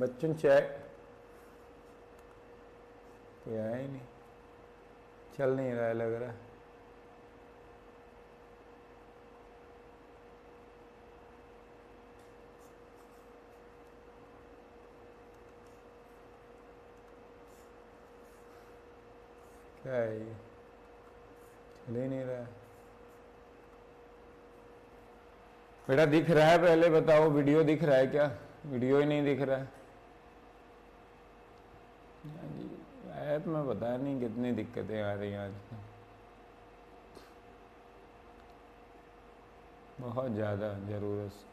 बच्चों चाय कोई आया ही नहीं, चल नहीं रहा है लग रहा है। क्या है ये, चल ही नहीं रहा है। बेटा दिख रहा है, पहले बताओ वीडियो दिख रहा है क्या? वीडियो ही नहीं दिख रहा है। ऐप में पता नहीं कितनी दिक्कतें आ रही हैं आज तो, बहुत ज़्यादा ज़रूरत से।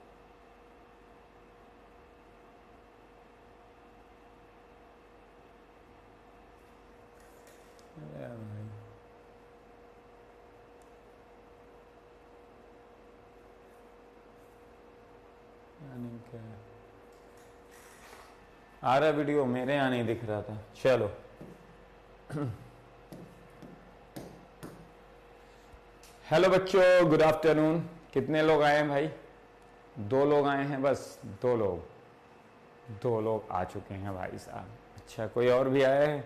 अरे भाई नहीं, क्या आ रहा वीडियो, मेरे यहाँ नहीं दिख रहा था। चलो हेलो बच्चों, गुड आफ्टरनून। कितने लोग आए हैं भाई? 2 लोग आए हैं बस, 2 लोग आ चुके हैं भाई साहब। अच्छा, कोई और भी आया है?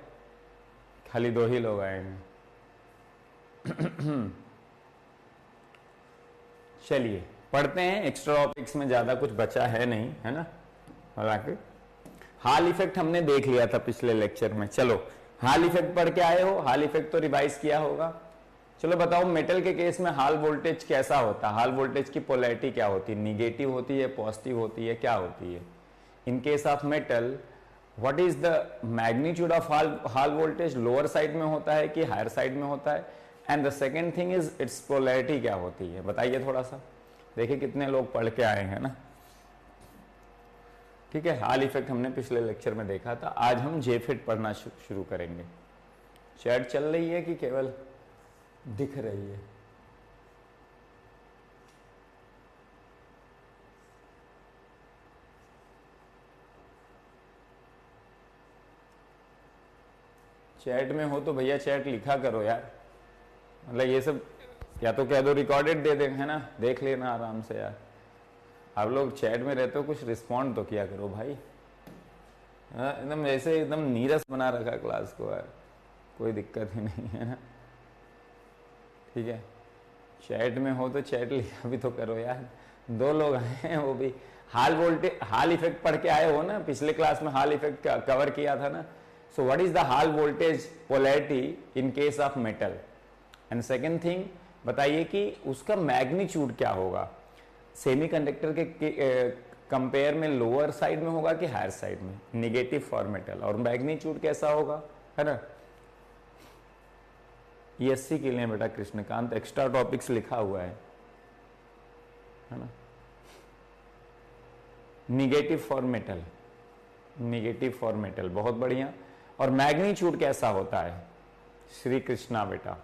खाली 2 ही लोग आए हैं। चलिए पढ़ते हैं। एक्स्ट्रा टॉपिक्स में ज्यादा कुछ बचा है नहीं, है ना। हालांकि हाल इफेक्ट हमने देख लिया था पिछले लेक्चर में। चलो हाल इफेक्ट पढ़ के आए हो? हाल इफेक्ट तो रिवाइज किया होगा। चलो बताओ, मेटल के केस में हाल वोल्टेज कैसा होता है? हाल वोल्टेज की पोलैरिटी क्या होती है? निगेटिव होती है, पॉजिटिव होती है, क्या होती है? इन case of metal what is the magnitude of hall voltage? Lower side में होता है कि हायर साइड में होता है? And the second thing is it's polarity क्या होती है? बताइए थोड़ा सा। देखिए कितने लोग पढ़ के आए हैं ना। ठीक है, हाल इफेक्ट हमने पिछले लेक्चर में देखा था। आज हम जेफिट पढ़ना शुरू करेंगे। चैट चल रही है कि केवल दिख रही है? चैट में हो तो भैया चैट लिखा करो यार। मतलब ये सब या तो कह दो रिकॉर्डेड दे देंगे, है ना, देख लेना आराम से यार। आप लोग चैट में रहते हो, कुछ रिस्पॉन्ड तो किया करो भाई। एकदम ऐसे एकदम नीरस बना रखा क्लास को यार, कोई दिक्कत ही नहीं है ना। ठीक है, चैट में हो तो चैट लिखा भी तो करो यार। 2 लोग आए हैं, वो भी हाल इफेक्ट पढ़ के आए हो ना। पिछले क्लास में हाल इफेक्ट कवर किया था ना। So what is the hall voltage polarity in case of metal? And second thing बताइए कि उसका मैग्नीट्यूड क्या होगा? सेमीकंडक्टर के कंपेयर में लोअर साइड में होगा कि हायर साइड में? Negative for metal. और मैग्नीट्यूड कैसा होगा, है ना। ESC के लिए बेटा कृष्णकांत एक्स्ट्रा टॉपिक्स लिखा हुआ है ना। Negative for metal, negative for metal, बहुत बढ़िया। और मैग्नीट्यूड कैसा होता है? श्री कृष्णा बेटा,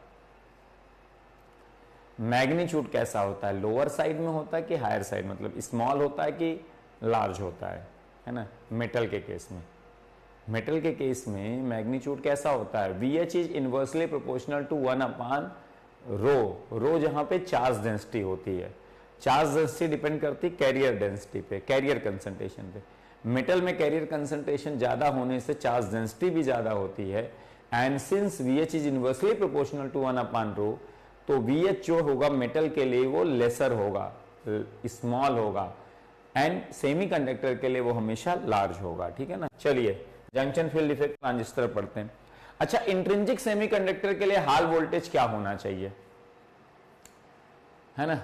मैग्नीट्यूड कैसा होता है? लोअर साइड में होता है कि हायर साइड, मतलब स्मॉल होता है कि लार्ज होता है ना। मेटल के केस में, मेटल के केस में मैग्नीट्यूड कैसा होता है? VH is inversely proportional to 1 upon rho. Rho जहां पे चार्ज डेंसिटी होती है। चार्ज डेंसिटी डिपेंड करती कैरियर डेंसिटी पे, कैरियर कंसंट्रेशन पे। मेटल में कैरियर कंसंट्रेशन ज्यादा होने से चार्ज डेंसिटी भी ज्यादा होती है। And since VH is inversely proportional to 1 upon rho, तो VH जो होगा मेटल के लिए वो लेसर होगा, स्मॉल होगा। एंड सेमीकंडक्टर के लिए वो हमेशा लार्ज होगा। ठीक है ना। चलिए जंक्शन फील्ड इफेक्ट ट्रांजिस्टर पढ़ते हैं। अच्छा, इंट्रिंसिक सेमीकंडक्टर के लिए हाल वोल्टेज क्या होना चाहिए, है ना।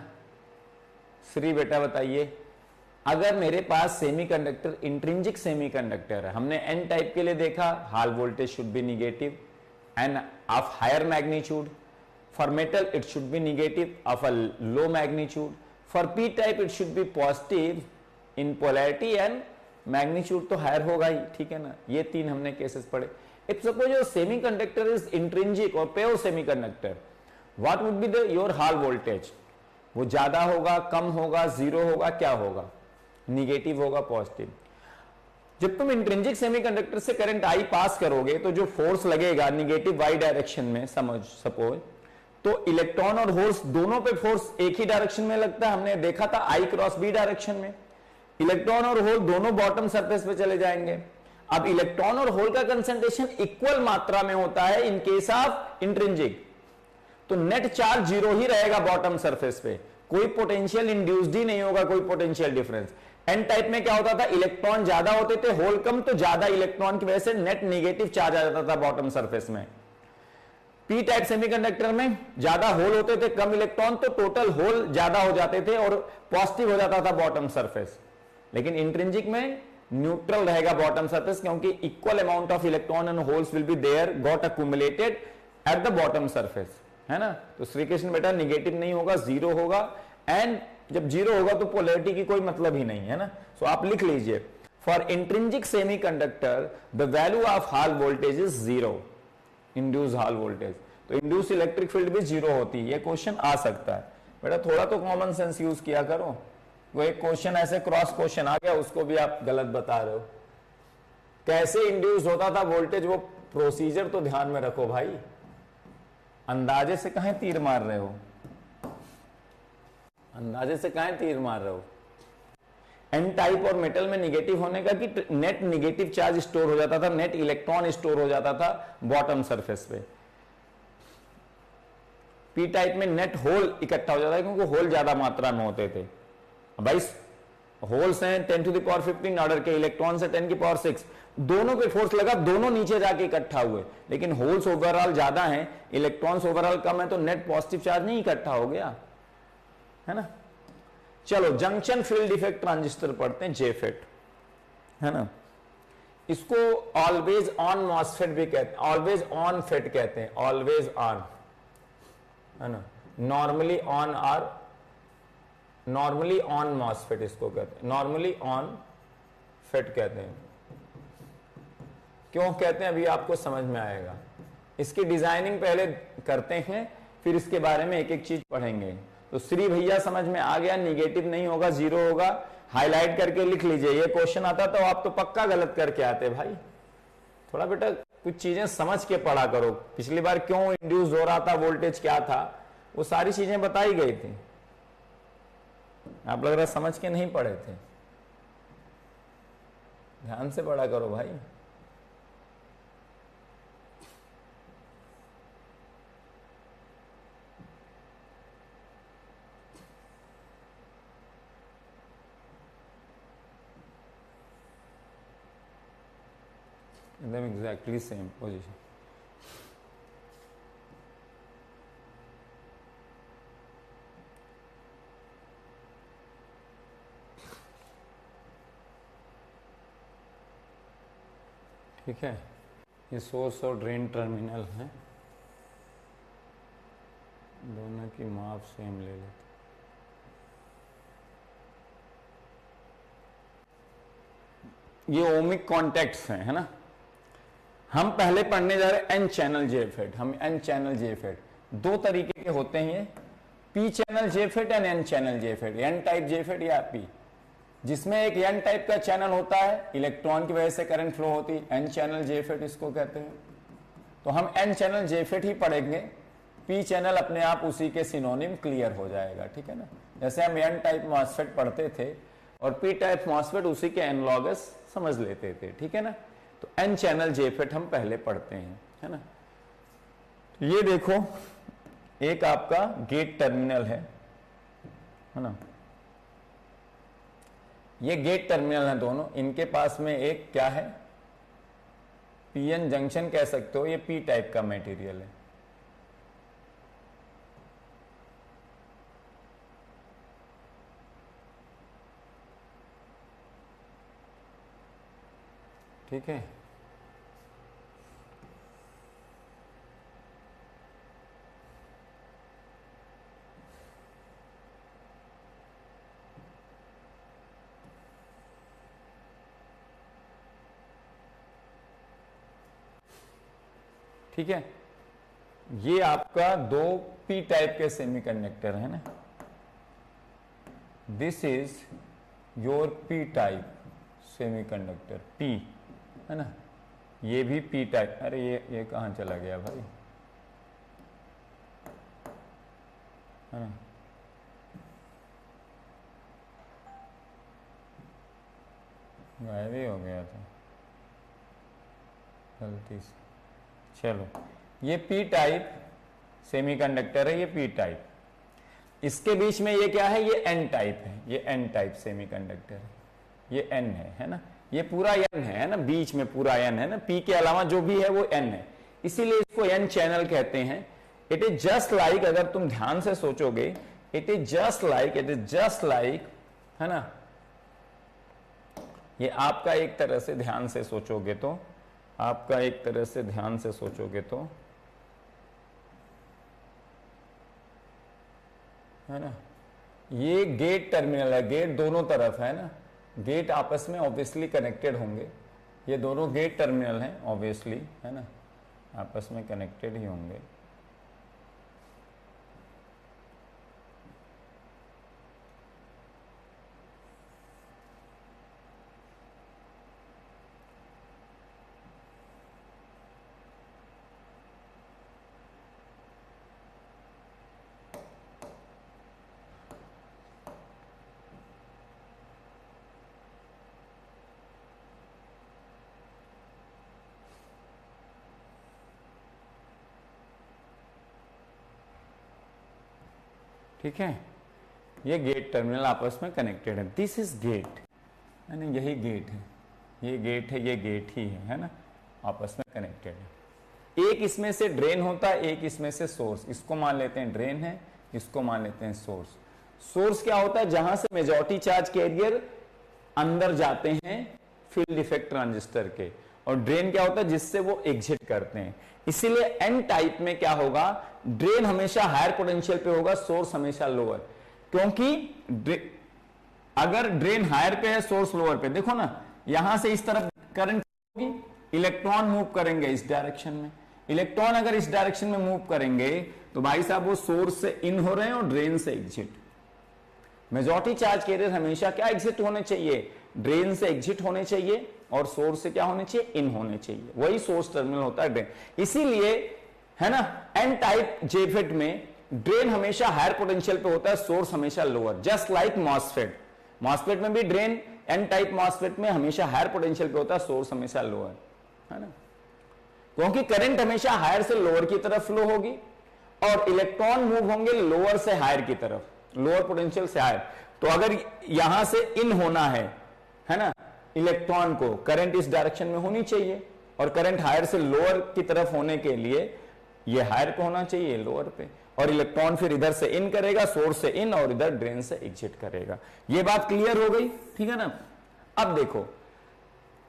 श्री बेटा बताइए, अगर मेरे पास सेमीकंडक्टर इंट्रिंसिक सेमीकंडक्टर है, हमने एन टाइप के लिए देखा, Hall voltage should be negative and of higher magnitude. For metal it should be negative of a low magnitude. For P type it should be positive in polarity and magnitude तो higher होगा ही। ठीक है ना। ये 3 हमने cases पढ़े। If suppose your semiconductor is intrinsic और pure semiconductor, what would be the your Hall voltage? वो ज्यादा होगा, कम होगा, 0 होगा, क्या होगा? निगेटिव होगा, पॉजिटिव। जब तुम इंट्रिंसिक सेमीकंडक्टर से करंट आई पास करोगे तो जो फोर्स लगेगा निगेटिव वाई डायरेक्शन में, सपोज, तो इलेक्ट्रॉन और होल्स दोनों पे फोर्स एक ही डायरेक्शन में लगता है। हमने देखा था I क्रॉस B डायरेक्शन में। इलेक्ट्रॉन और होल दोनों बॉटम सरफेस पे चले जाएंगे। अब इलेक्ट्रॉन और होल का कंसंट्रेशन इक्वल मात्रा में होता है इन केस ऑफ इंट्रिंसिक, तो नेट चार्ज जीरो ही रहेगा बॉटम सरफेस पे, कोई पोटेंशियल इंड्यूस्ड ही नहीं होगा, कोई पोटेंशियल डिफरेंस। एन टाइप में क्या होता था, इलेक्ट्रॉन ज्यादा होते थे, होल कम, तो ज्यादा इलेक्ट्रॉन की वजह से नेट नेगेटिव चार्ज आ जाता था बॉटम सरफेस में। पी टाइप सेमीकंडक्टर में ज्यादा होल होते थे, कम इलेक्ट्रॉन, तो टोटल होल ज्यादा हो जाते थे और पॉजिटिव हो जाता था बॉटम सरफेस। लेकिन इंट्रिंसिक में न्यूट्रल रहेगा बॉटम सरफेस, क्योंकि equal amount of electron and holes will be there got accumulated at the bottom surface, है ना। तो श्री कृष्ण बेटा निगेटिव नहीं होगा, जीरो होगा, एंड जब जीरो होगा तो पोलैरिटी की कोई मतलब ही नहीं है ना। सो आप लिख लीजिए, for intrinsic semiconductor the value of hall voltage is zero, induce hall voltage, तो इंड्यूस इलेक्ट्रिक फील्ड भी जीरो होती है। ये क्वेश्चन आ सकता है बेटा, थोड़ा तो कॉमन सेंस यूज किया करो। वो एक क्वेश्चन ऐसे क्रॉस क्वेश्चन आ गया, उसको भी आप गलत बता रहे हो। कैसे इंड्यूस होता था वोल्टेज, वो प्रोसीजर तो ध्यान में रखो भाई, अंदाजे से कहां तीर मार रहे हो, अंदाजे से कहां तीर मार रहे हो। एन टाइप और मेटल में निगेटिव होने का कि नेट निगेटिव चार्ज स्टोर हो जाता था, नेट इलेक्ट्रॉन स्टोर हो जाता था बॉटम सरफेस पे। पी टाइप में नेट होल इकट्ठा हो जाता है, क्योंकि होल ज्यादा मात्रा में होते थे। भाई होल्स हैं 10 to the power 15 ऑर्डर के, इलेक्ट्रॉन से 10 की पावर 6, दोनों पे फोर्स लगा, दोनों नीचे जाके इकट्ठा हुए। लेकिन होल्स ओवरऑल ज्यादा हैं, इलेक्ट्रॉन्स ओवरऑल कम है, तो नेट पॉजिटिव चार्ज नहीं इकट्ठा हो गया, है ना। चलो जंक्शन फील्ड इफेक्ट ट्रांजिस्टर पढ़ते हैं, जेफेट, है ना। इसको ऑलवेज ऑन मॉसफेट भी कहते हैं, ऑलवेज ऑन फेट कहते हैं, ऑलवेज ऑन, है ना। Normally on or, normally on MOSFET इसको कहते हैं, नॉर्मली ऑन फेट कहते हैं। क्यों कहते हैं अभी आपको समझ में आएगा। इसकी डिजाइनिंग पहले करते हैं, फिर इसके बारे में एक एक चीज पढ़ेंगे। तो श्री भैया समझ में आ गया, निगेटिव नहीं होगा, जीरो होगा, हाईलाइट करके लिख लीजिए। ये क्वेश्चन आता तो आप तो पक्का गलत करके आते भाई। थोड़ा बेटा कुछ चीजें समझ के पढ़ा करो, पिछली बार क्यों इंड्यूस हो रहा था, वोल्टेज क्या था, वो सारी चीजें बताई गई थी, आप लग रहा समझ के नहीं पढ़े थे। ध्यान से पढ़ा करो भाई। एकदम एग्जैक्टली सेम पोजीशन। ठीक है, ये सोर्स और ड्रेन टर्मिनल है, दोनों की माप सेम ले लेते। ये ओमिक कॉन्टेक्ट्स हैं, है ना। हम पहले पढ़ने जा रहे हैं एन चैनल जेफेट। हम एन चैनल जेफेट दो तरीके के होते हैं, P channel JFET and N channel JFET, N type JFET या पी, जिसमें एक एन टाइप का चैनल होता है, इलेक्ट्रॉन की वजह से करंट फ्लो होती है, एन चैनल जेफेट इसको कहते हैं। तो हम एन चैनल जेफेट ही पढ़ेंगे, पी चैनल अपने आप उसी के सिनोनिम क्लियर हो जाएगा, ठीक है ना। जैसे हम एन टाइप मॉसफेट पढ़ते थे और पी टाइप मॉसफेट उसी के एनालॉगस समझ लेते थे, ठीक है ना। तो एन चैनल जेफेट हम पहले पढ़ते हैं, है ना। तो ये देखो, एक आपका गेट टर्मिनल है ना, ये गेट टर्मिनल है दोनों, इनके पास में एक क्या है, पीएन जंक्शन कह सकते हो, ये पी टाइप का मटेरियल है। ठीक है, ठीक है। ये आपका दो पी टाइप के सेमीकंडक्टर है ना, this is your P type semiconductor, P, है ना। ये भी पी टाइप, अरे ये कहां चला गया भाई, है ना। गायब ही हो गया था गलती से। चलो, ये पी टाइप सेमीकंडक्टर है, ये पी टाइप। इसके बीच में ये क्या है, ये एन टाइप है, ये एन टाइप सेमीकंडक्टर है, ये एन है ना, ये पूरा एन है ना, बीच में पूरा एन है ना, पी के अलावा जो भी है वो एन है, इसीलिए इसको एन चैनल कहते हैं। इट इज जस्ट लाइक, अगर तुम ध्यान से सोचोगे, इट इज जस्ट लाइक, है ना, ये आपका एक तरह से ध्यान से सोचोगे तो, आपका एक तरह से ध्यान से सोचोगे तो, है ना, ये गेट टर्मिनल है, गेट दोनों तरफ है ना, गेट आपस में ऑब्वियसली कनेक्टेड होंगे, ये दोनों गेट टर्मिनल हैं ऑब्वियसली, है ना, आपस में कनेक्टेड ही होंगे। ठीक है, ये गेट टर्मिनल आपस में कनेक्टेड है, दिस इज गेट, यानी यही गेट है, ये गेट है, ये गेट ही है ना, आपस में कनेक्टेड है। एक इसमें से ड्रेन होता है, एक इसमें से सोर्स, इसको मान लेते हैं ड्रेन है, इसको मान लेते हैं सोर्स। सोर्स क्या होता है, जहां से मेजॉरिटी चार्ज कैरियर अंदर जाते हैं फील्ड इफेक्ट ट्रांजिस्टर के, और ड्रेन क्या होता है, जिससे वो एग्जिट करते हैं। इसीलिए एन टाइप में क्या होगा, ड्रेन हमेशा हायर पोटेंशियल पे होगा, सोर्स हमेशा लोअर, क्योंकि अगर ड्रेन हायर पे है, सोर्स लोअर पे, देखो ना, यहां से इस तरफ करंट होगी, इलेक्ट्रॉन मूव करेंगे इस डायरेक्शन में, इलेक्ट्रॉन अगर इस डायरेक्शन में मूव करेंगे तो भाई साहब वो सोर्स से इन हो रहे हैं और ड्रेन से एग्जिट। मेजॉरिटी चार्ज कैरियर हमेशा क्या एग्जिट होने चाहिए, ड्रेन से एग्जिट होने चाहिए, और सोर्स से क्या होने चाहिए, इन होने चाहिए, वही सोर्स टर्मिनल होता है ड्रेन। इसीलिए है ना, एन टाइप जेफेट में ड्रेन हमेशा हायर पोटेंशियल पे होता है, सोर्स हमेशा lower, just like MOSFET. MOSFET में भी ड्रेन एन टाइप मॉसफेट में हमेशा हायर पोटेंशियल पे होता है, सोर्स हमेशा लोअर, है ना, क्योंकि करंट हमेशा हायर से लोअर की तरफ फ्लो होगी, और इलेक्ट्रॉन मूव होंगे लोअर से हायर की तरफ, लोअर पोटेंशियल से हायर। तो अगर यहां से इन होना है ना, इलेक्ट्रॉन को करंट इस डायरेक्शन में होनी चाहिए, और करंट हायर से लोअर की तरफ होने के लिए ये हायर पे होना चाहिए, लोअर पे, और इलेक्ट्रॉन फिर इधर से इन करेगा, सोर्स से इन, और इधर ड्रेन से एग्जिट करेगा। ये बात क्लियर हो गई, ठीक है ना। अब देखो,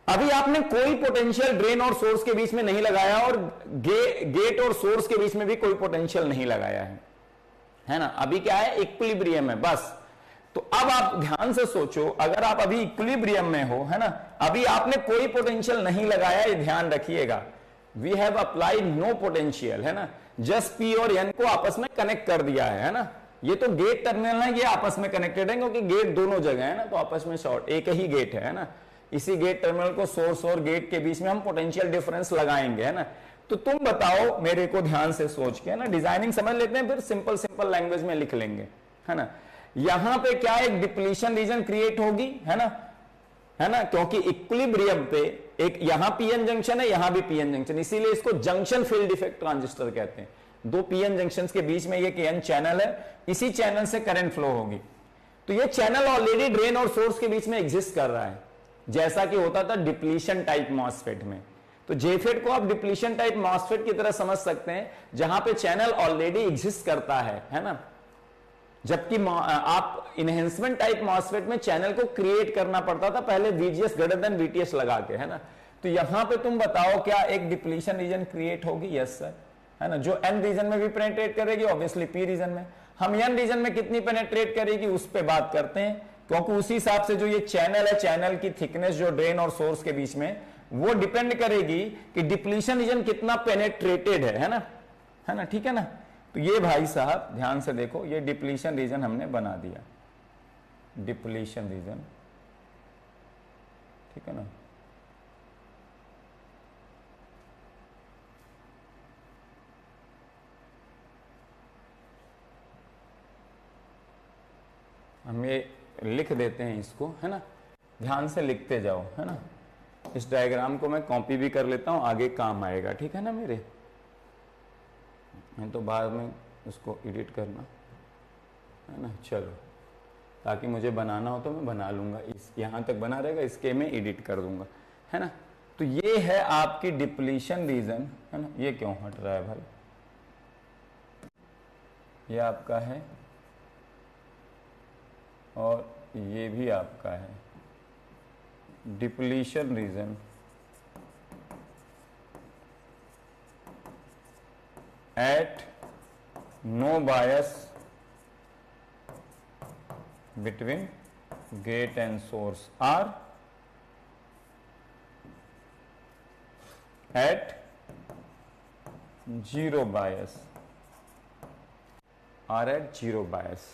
अभी आपने कोई पोटेंशियल ड्रेन और सोर्स के बीच में नहीं लगाया, और गेट और सोर्स के बीच में भी कोई पोटेंशियल नहीं लगाया है ना, अभी क्या है, इक्विलिब्रियम है बस। तो अब आप ध्यान से सोचो, अगर आप अभी इक्विलिब्रियम में हो, है ना, अभी आपने कोई पोटेंशियल नहीं लगाया, ये ध्यान रखिएगा, we have applied no potential, है ना, जस्ट पी और एन को आपस में कनेक्ट कर दिया है ना। ये तो गेट टर्मिनल है, ये आपस में कनेक्टेड है, क्योंकि गेट दोनों जगह है ना, तो आपस में शॉर्ट एक ही गेट है ना, इसी गेट टर्मिनल को सोर्स और गेट के बीच में हम पोटेंशियल डिफरेंस लगाएंगे, है ना। तो तुम बताओ मेरे को ध्यान से सोच के, है ना, डिजाइनिंग समझ लेते हैं, फिर सिंपल लैंग्वेज में लिख लेंगे, है ना। यहां पे क्या एक डिप्लीशन रीजन क्रिएट होगी, है ना, क्योंकि इक्विलिब्रियम पे एक यहां पीएन जंक्शन है, यहां भी पीएन जंक्शन, इसीलिए इसको जंक्शन फील्ड इफेक्ट ट्रांजिस्टर कहते हैं। दो पीएन जंक्शंस के बीच में एक एन चैनल है, इसी चैनल से करंट फ्लो होगी। तो ये चैनल ऑलरेडी ड्रेन और सोर्स के बीच में एग्जिस्ट कर रहा है, जैसा कि होता था डिप्लीशन टाइप मॉसफेट में। तो जेफेट को आप डिप्लीशन टाइप मॉसफेट की तरह समझ सकते हैं, जहां पे चैनल ऑलरेडी एग्जिस्ट करता है ना। जबकि आप इनहेंसमेंट टाइप मॉसफेट में चैनल को क्रिएट करना पड़ता था पहले, VGS ग्रेटर देन VTS लगा के, है ना। तो यहां पे तुम बताओ क्या एक डिप्लीशन रीजन क्रिएट होगी? यस सर, है ना, जो एन रीजन में भी पेनेट्रेट करेगी, ऑब्वियसली पी रीजन में। हम एन रीजन में कितनी पेनेट्रेट करेगी उस पर बात करते हैं, क्योंकि उसी हिसाब से जो ये चैनल है, चैनल की थिकनेस जो ड्रेन और सोर्स के बीच में, वो डिपेंड करेगी कि डिप्लीशन रीजन कितना पेनेट्रेटेड है ना, ठीक है ना। तो ये भाई साहब ध्यान से देखो, ये डिप्लीशन रीजन हमने बना दिया, डिप्लीशन रीजन, ठीक है ना। हम ये लिख देते हैं इसको, है ना, ध्यान से लिखते जाओ, है ना। इस डायग्राम को मैं कॉपी भी कर लेता हूं, आगे काम आएगा, ठीक है ना मेरे। मैं तो बाद में उसको एडिट करना, है ना। चलो, ताकि मुझे बनाना हो तो मैं बना लूंगा, इस यहाँ तक बना रहेगा, इसके मैं एडिट कर दूंगा, है ना। तो ये है आपकी डिप्लीशन रीजन, है ना। ये क्यों हट रहा है भाई, ये आपका है और ये भी आपका है, depletion region at no bias between gate and source are at zero bias, are at zero bias।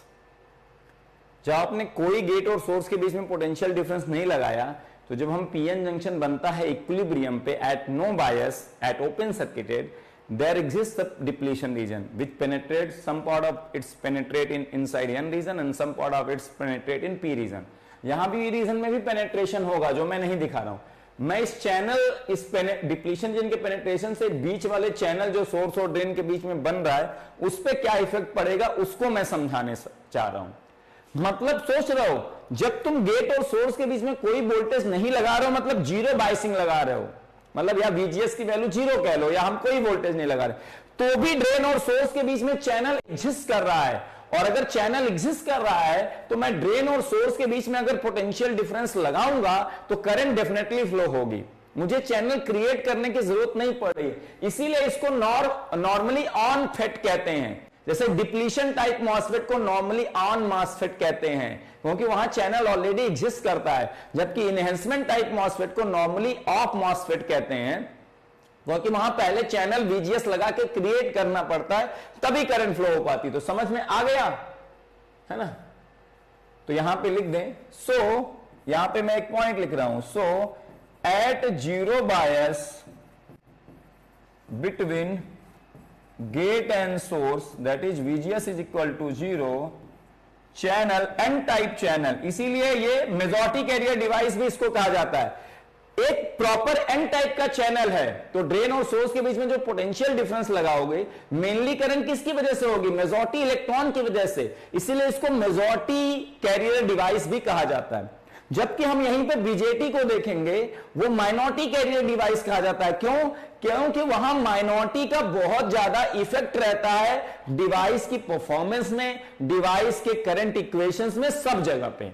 जब आपने कोई गेट और सोर्स के बीच में पोटेंशियल डिफरेंस नहीं लगाया, तो जब हम पीएन जंक्शन बनता है इक्विलिब्रियम पे at no bias at open circuited, there exists a depletion region which penetrates, some part of its penetrate in inside n region and some part of its penetrate in p region। यहां भी reason में भी penetration होगा, जो मैं नहीं दिखा रहा हूं। मैं इस चैनल, इस डिप्लीशन रीजन के पेनेट्रेशन से बीच वाले चैनल जो सोर्स और ड्रेन के बीच में बन रहा है, उस पर क्या इफेक्ट पड़ेगा उसको मैं समझाने चाह रहा हूं। मतलब सोच रहे हो, जब तुम गेट और सोर्स के बीच में कोई वोल्टेज नहीं लगा रहे हो, मतलब जीरो बाइसिंग लगा रहे हो, मतलब या VGS की वैल्यू जीरो कह लो, या हम कोई वोल्टेज नहीं लगा रहे, तो भी ड्रेन और सोर्स के बीच में चैनल एग्जिस्ट कर रहा है। और अगर चैनल एग्जिस्ट कर रहा है, तो मैं ड्रेन और सोर्स के बीच में अगर पोटेंशियल डिफरेंस लगाऊंगा तो करंट डेफिनेटली फ्लो होगी, मुझे चैनल क्रिएट करने की जरूरत नहीं पड़ी। इसीलिए इसको नॉर्मली ऑन फेट कहते हैं। जैसे डिप्लीशन टाइप मॉसफेट को नॉर्मली ऑन मॉसफेट कहते हैं, क्योंकि वहां चैनल ऑलरेडी एग्जिस्ट करता है, जबकि इनहेंसमेंट टाइप मॉसफेट को नॉर्मली ऑफ मॉसफेट कहते हैं, क्योंकि वहां पहले चैनल VGS लगा के क्रिएट करना पड़ता है, तभी करंट फ्लो हो पाती। तो समझ में आ गया, है ना। तो यहां पे लिख दें, यहां पे मैं एक पॉइंट लिख रहा हूं, at zero bias between gate and source, that is VGS is equal to 0, channel N type channel, इसीलिए ये मेजॉरिटी कैरियर डिवाइस भी इसको कहा जाता है। एक प्रॉपर N टाइप का चैनल है, तो ड्रेन और सोर्स के बीच में जो पोटेंशियल डिफरेंस लगाओगे, मेनली करंट किसकी वजह से होगी, मेजॉरिटी इलेक्ट्रॉन की वजह से, इसीलिए इसको मेजॉरिटी कैरियर डिवाइस भी कहा जाता है। जबकि हम यहीं पे बीजेटी को देखेंगे, वो माइनॉरिटी कैरियर डिवाइस कहा जाता है। क्यों? क्योंकि वहां माइनॉरिटी का बहुत ज्यादा इफेक्ट रहता है डिवाइस की परफॉर्मेंस में, डिवाइस के करंट इक्वेशंस में, सब जगह पे,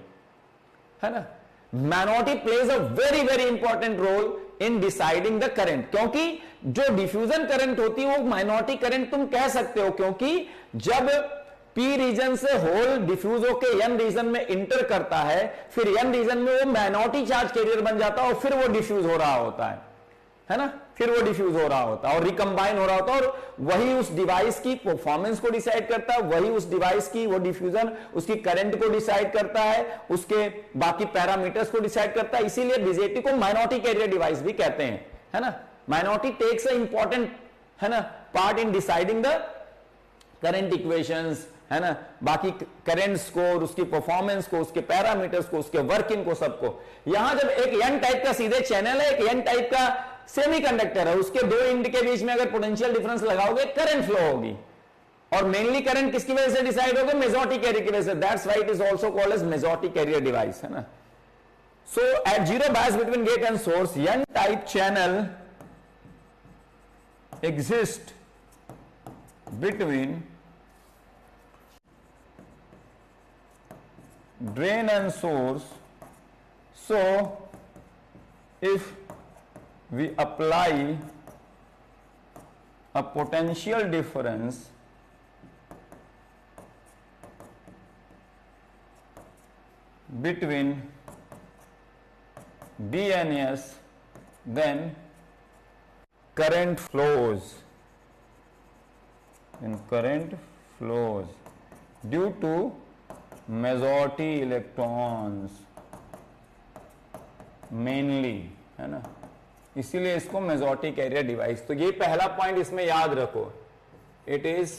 है ना। Minority plays a very very important role in deciding the current, क्योंकि जो डिफ्यूजन करंट होती है वो माइनॉरिटी करंट तुम कह सकते हो, क्योंकि जब पी रीजन से होल डिफ्यूज होकर एन रीजन में इंटर करता है, फिर एन रीजन में वो माइनॉरिटी चार्ज कैरियर बन जाता है और फिर वो डिफ्यूज हो रहा होता है ना, फिर वो डिफ्यूज हो रहा होता है और रिकंबाइन हो रहा होता है, और वही उस डिवाइस की परफॉर्मेंस को डिसाइड करता है, वही उस डिवाइस की वो डिफ्यूजन उसकी करंट को डिसाइड करता है, उसके बाकी पैरामीटर्स को डिसाइड करता है। इसीलिए बीजेटी को माइनॉरिटी कैरियर डिवाइस भी कहते हैं, है ना। माइनॉरिटी टेक्स अ इंपॉर्टेंट, है ना, part in deciding the current equations, है ना, बाकी करंट्स को, उसकी परफॉर्मेंस को, उसके पैरामीटर्स को, उसके वर्किंग को, सबको। यहां जब एक एन टाइप का सीधे चैनल है, एक एन टाइप का सेमीकंडक्टर है, उसके दो एंड के बीच में अगर पोटेंशियल डिफरेंस लगाओगे, करंट फ्लो होगी, और मेनली करंट किसकी वजह से डिसाइड होगा, मेजॉरिटी कैरियर की वजह से। That's why it is also called as majority carrier device, है ना। So at zero bias between gate and source, N type channel exist between drain and source. So if we apply a potential difference between D and S, then current flows, due to majority electrons mainly, है ना, इसीलिए इसको majority carrier device. तो ये पहला point इसमें याद रखो, it is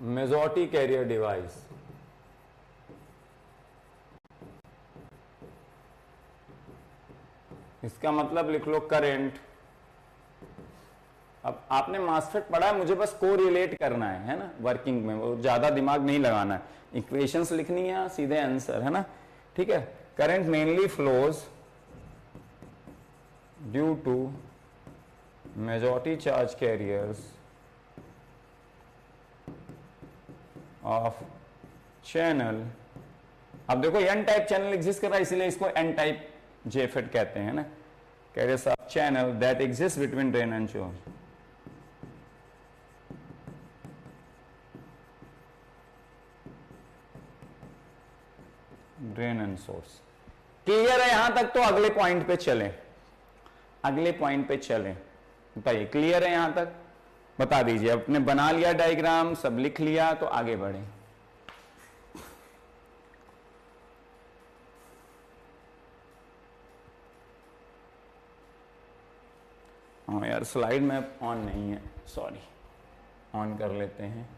majority carrier device. इसका मतलब लिख लो करंट। अब आपने मासफेट पढ़ा है, मुझे बस को रिलेट करना है ना, वर्किंग में वो ज्यादा दिमाग नहीं लगाना है, इक्वेशंस लिखनी है सीधे आंसर, है ना, ठीक है। Current mainly flows due to majority charge carriers of channel. अब देखो एन टाइप चैनल एग्जिस्ट कर रहा है, इसीलिए इसको एन टाइप जेफेट कहते हैं ना, carriers of channel that exist between drain and source. Drain and source clear है यहां तक? तो अगले पॉइंट पे चलें, अगले पॉइंट पे चलें। बताइए क्लियर है यहां तक? बता दीजिए। आपने बना लिया डायग्राम, सब लिख लिया, तो आगे बढ़े। हाँ यार स्लाइड मैप ऑन नहीं है, सॉरी, ऑन कर लेते हैं।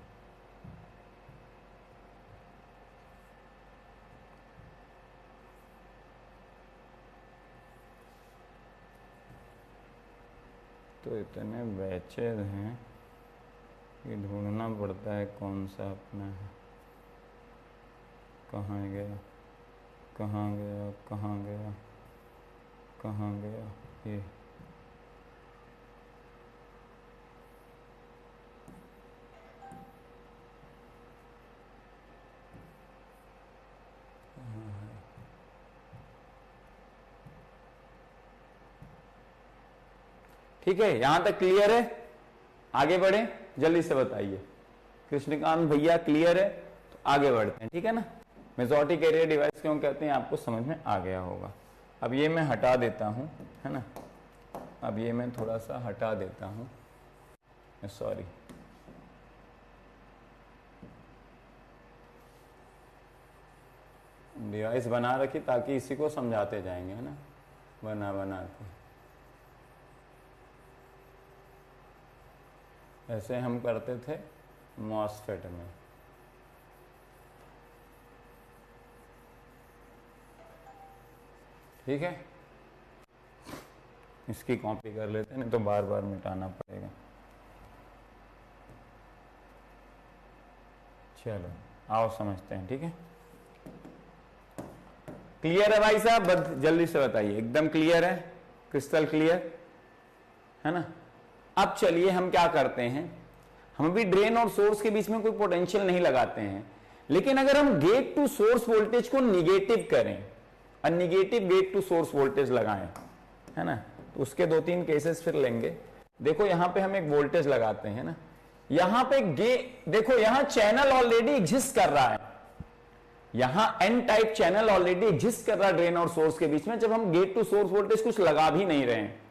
तो इतने बैचेज हैं कि ढूंढना पड़ता है कौन सा अपना है। कहाँ गया, कहाँ गया, कहाँ गया, कहाँ गया ये? ठीक है, यहां तक क्लियर है? आगे बढ़े, जल्दी से बताइए। कृष्णकांत भैया क्लियर है? तो आगे बढ़ते हैं, ठीक है ना। मेजॉरिटी कैरियर डिवाइस क्यों कहते हैं आपको समझ में आ गया होगा। अब ये मैं हटा देता हूं, है ना, अब ये मैं थोड़ा सा हटा देता हूं, सॉरी। डिवाइस बना रखी ताकि इसी को समझाते जाएंगे, है ना, बना बना के। ऐसे हम करते थे मॉसफेट में। ठीक है, इसकी कॉपी कर लेते हैं, नहीं तो बार बार मिटाना पड़ेगा। चलो आओ समझते हैं, ठीक है। क्लियर है भाई साहब? जल्दी से बताइए, एकदम क्लियर है, क्रिस्टल क्लियर है ना। अब चलिए हम क्या करते हैं, हम भी ड्रेन और सोर्स के बीच में कोई पोटेंशियल नहीं लगाते हैं, लेकिन अगर हम गेट टू सोर्स वोल्टेज को निगेटिव करें और negative gate to source voltage लगाएं, है ना, तो उसके 2-3 केसेस फिर लेंगे। देखो यहां पे हम एक वोल्टेज लगाते हैं ना, यहां पे देखो यहां चैनल ऑलरेडी एग्जिस्ट कर रहा है, यहां N type channel already exist कर रहा है ड्रेन और सोर्स के बीच में, जब हम गेट टू सोर्स वोल्टेज कुछ लगा भी नहीं रहे हैं।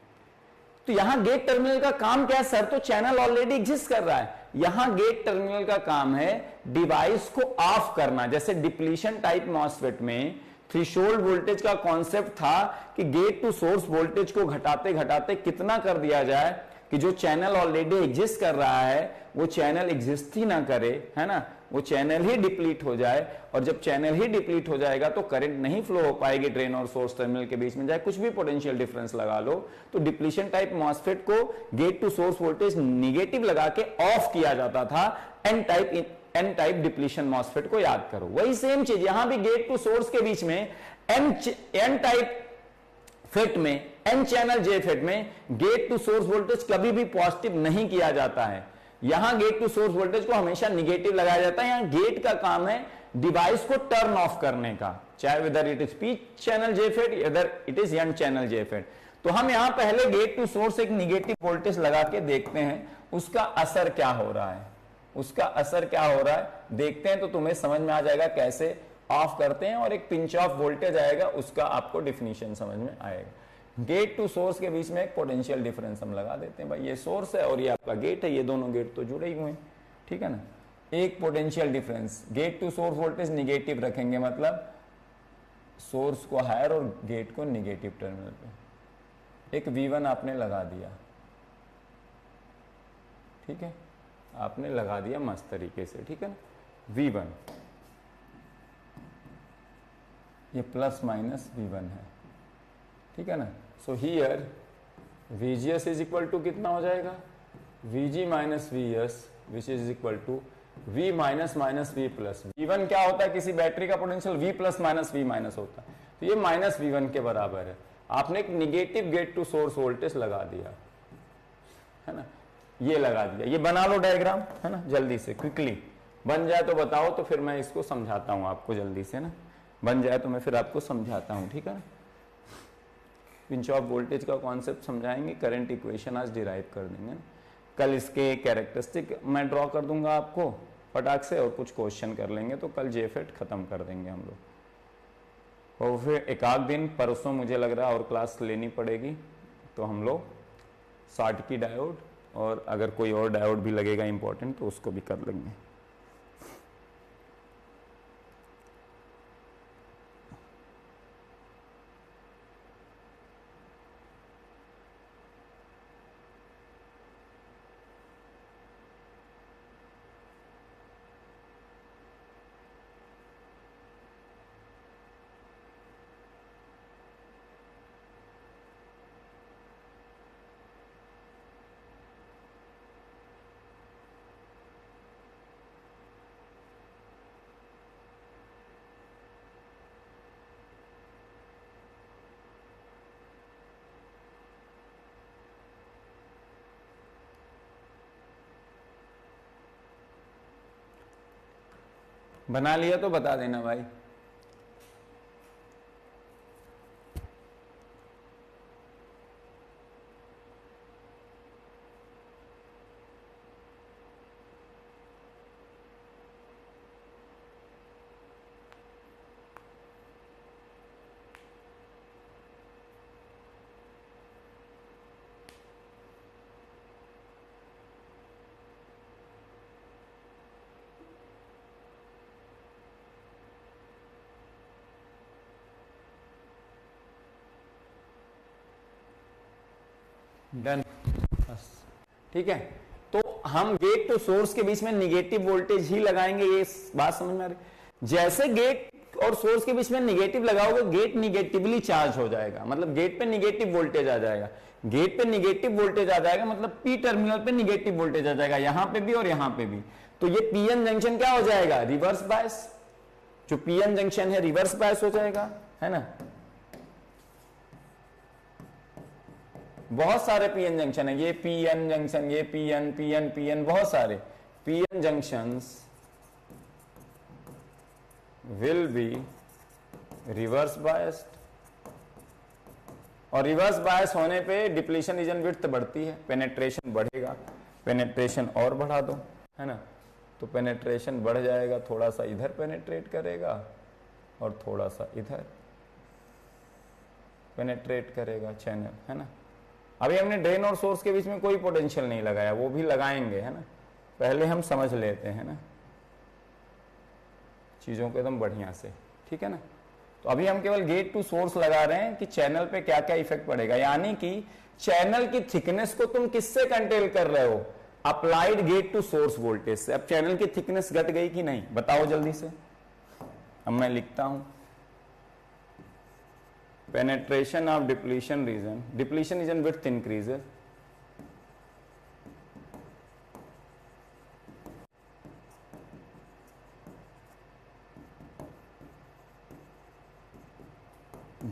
तो यहां गेट टर्मिनल का काम क्या है सर? तो चैनल ऑलरेडी एग्जिस्ट कर रहा है, यहां गेट टर्मिनल का काम है डिवाइस को ऑफ करना। जैसे डिप्लीशन टाइप मॉसफेट में थ्रेशोल्ड वोल्टेज का कॉन्सेप्ट था कि गेट टू सोर्स वोल्टेज को घटाते घटाते कितना कर दिया जाए कि जो चैनल ऑलरेडी एग्जिस्ट कर रहा है वो चैनल एग्जिस्ट ही ना करे, है ना, वो चैनल ही डिप्लीट हो जाए। और जब चैनल ही डिप्लीट हो जाएगा तो करंट नहीं फ्लो हो पाएगी ड्रेन और सोर्स टर्मिनल के बीच में, चाहे कुछ भी पोटेंशियल डिफरेंस लगा लो। तो डिप्लीशन टाइप मॉसफेट को gate to source voltage negative लगा के ऑफ किया जाता था। एन टाइप डिप्लीशन मॉसफेट को याद करो। वही सेम चीज यहां भी गेट टू सोर्स के बीच में एन टाइप फेट में, एन चैनल जे फेट में गेट टू सोर्स वोल्टेज कभी भी पॉजिटिव नहीं किया जाता है, यहां गेट टू सोर्स वोल्टेज को हमेशा निगेटिव लगाया जाता है। यहां गेट का काम है डिवाइस को टर्न ऑफ करने का, चाहे whether it is P channel JFET whether it is N channel JFET. तो हम यहां पहले गेट टू सोर्स एक निगेटिव वोल्टेज लगा के देखते हैं उसका असर क्या हो रहा है, उसका असर क्या हो रहा है देखते हैं, तो तुम्हें समझ में आ जाएगा कैसे ऑफ करते हैं, और एक पिंच ऑफ वोल्टेज आएगा, उसका आपको डिफिनीशन समझ में आएगा। गेट टू सोर्स के बीच में एक पोटेंशियल डिफरेंस हम लगा देते हैं, भाई ये सोर्स है और ये आपका गेट है, ये दोनों गेट तो जुड़े ही हुए हैं, ठीक है ना। एक potential difference, gate to source voltage negative रखेंगे, मतलब सोर्स को हायर और गेट को निगेटिव टर्मिनल पे। एक V1 आपने लगा दिया, ठीक है, आपने लगा दिया मस्त तरीके से, ठीक है ना, V1 ये प्लस माइनस V1 है, ठीक है ना। So here VGS is equal to कितना हो जाएगा, VG minus VS which is equal to V minus minus V plus. V1 क्या होता है, किसी बैटरी का potential V plus minus V minus होता है, तो ये माइनस V1 के बराबर है। आपने एक negative gate to source voltage लगा दिया है ना, ये लगा दिया। ये बना लो डायग्राम है ना, जल्दी से क्विकली बन जाए तो बताओ, तो फिर मैं इसको समझाता हूं आपको जल्दी से ना, बन जाए तो मैं फिर आपको समझाता हूं, ठीक है ना। पिंच ऑफ वोल्टेज का कॉन्सेप्ट समझाएंगे, करंट इक्वेशन आज डिराइव कर देंगे ना। कल इसके कैरेक्टरिस्टिक मैं ड्रॉ कर दूंगा आपको फटाक से, और कुछ क्वेश्चन कर लेंगे, तो कल जेफेट खत्म कर देंगे हम लोग। और फिर एक आध दिन परसों मुझे लग रहा है और क्लास लेनी पड़ेगी, तो हम लोग साटकी डायोड, और अगर कोई और डायोड भी लगेगा इंपॉर्टेंट तो उसको भी कर लेंगे। बना लिया तो बता देना भाई। डन, बस ठीक है। तो हम गेट टू सोर्स के बीच में निगेटिव वोल्टेज ही लगाएंगे, ये बात समझ में आ रही। जैसे गेट और सोर्स के बीच में निगेटिव लगाओगे, गेट निगेटिवली चार्ज हो जाएगा, मतलब गेट पे निगेटिव वोल्टेज आ जाएगा। गेट पे निगेटिव वोल्टेज आ जाएगा मतलब पी टर्मिनल पे निगेटिव वोल्टेज आ जाएगा, यहां पे भी और यहां पे भी। तो ये पीएन जंक्शन क्या हो जाएगा, रिवर्स बायस। जो पीएन जंक्शन है रिवर्स बायस हो जाएगा, है ना। बहुत सारे पीएन जंक्शन है, ये पीएन जंक्शन, ये पीएन पीएन पीएन, बहुत सारे PN junctions will be reverse biased. और रिवर्स बायस होने पे डिप्लीशन रीजन विड्थ बढ़ती है, पेनेट्रेशन बढ़ेगा। पेनेट्रेशन और बढ़ा दो, है ना, तो पेनेट्रेशन बढ़ जाएगा, थोड़ा सा इधर पेनेट्रेट करेगा और थोड़ा सा इधर पेनेट्रेट करेगा चैनल, है ना। अभी हमने ड्रेन और सोर्स के बीच में कोई पोटेंशियल नहीं लगाया, वो भी लगाएंगे, है ना। पहले हम समझ लेते हैं ना चीजों को एकदम बढ़िया से, ठीक है ना। तो अभी हम केवल गेट टू सोर्स लगा रहे हैं कि चैनल पे क्या क्या इफेक्ट पड़ेगा, यानी कि चैनल की थिकनेस को तुम किससे कंट्रोल कर रहे हो, applied gate to source voltage से। अब चैनल की थिकनेस घट गई कि नहीं, बताओ जल्दी से। अब मैं लिखता हूं, penetration of depletion region width increases,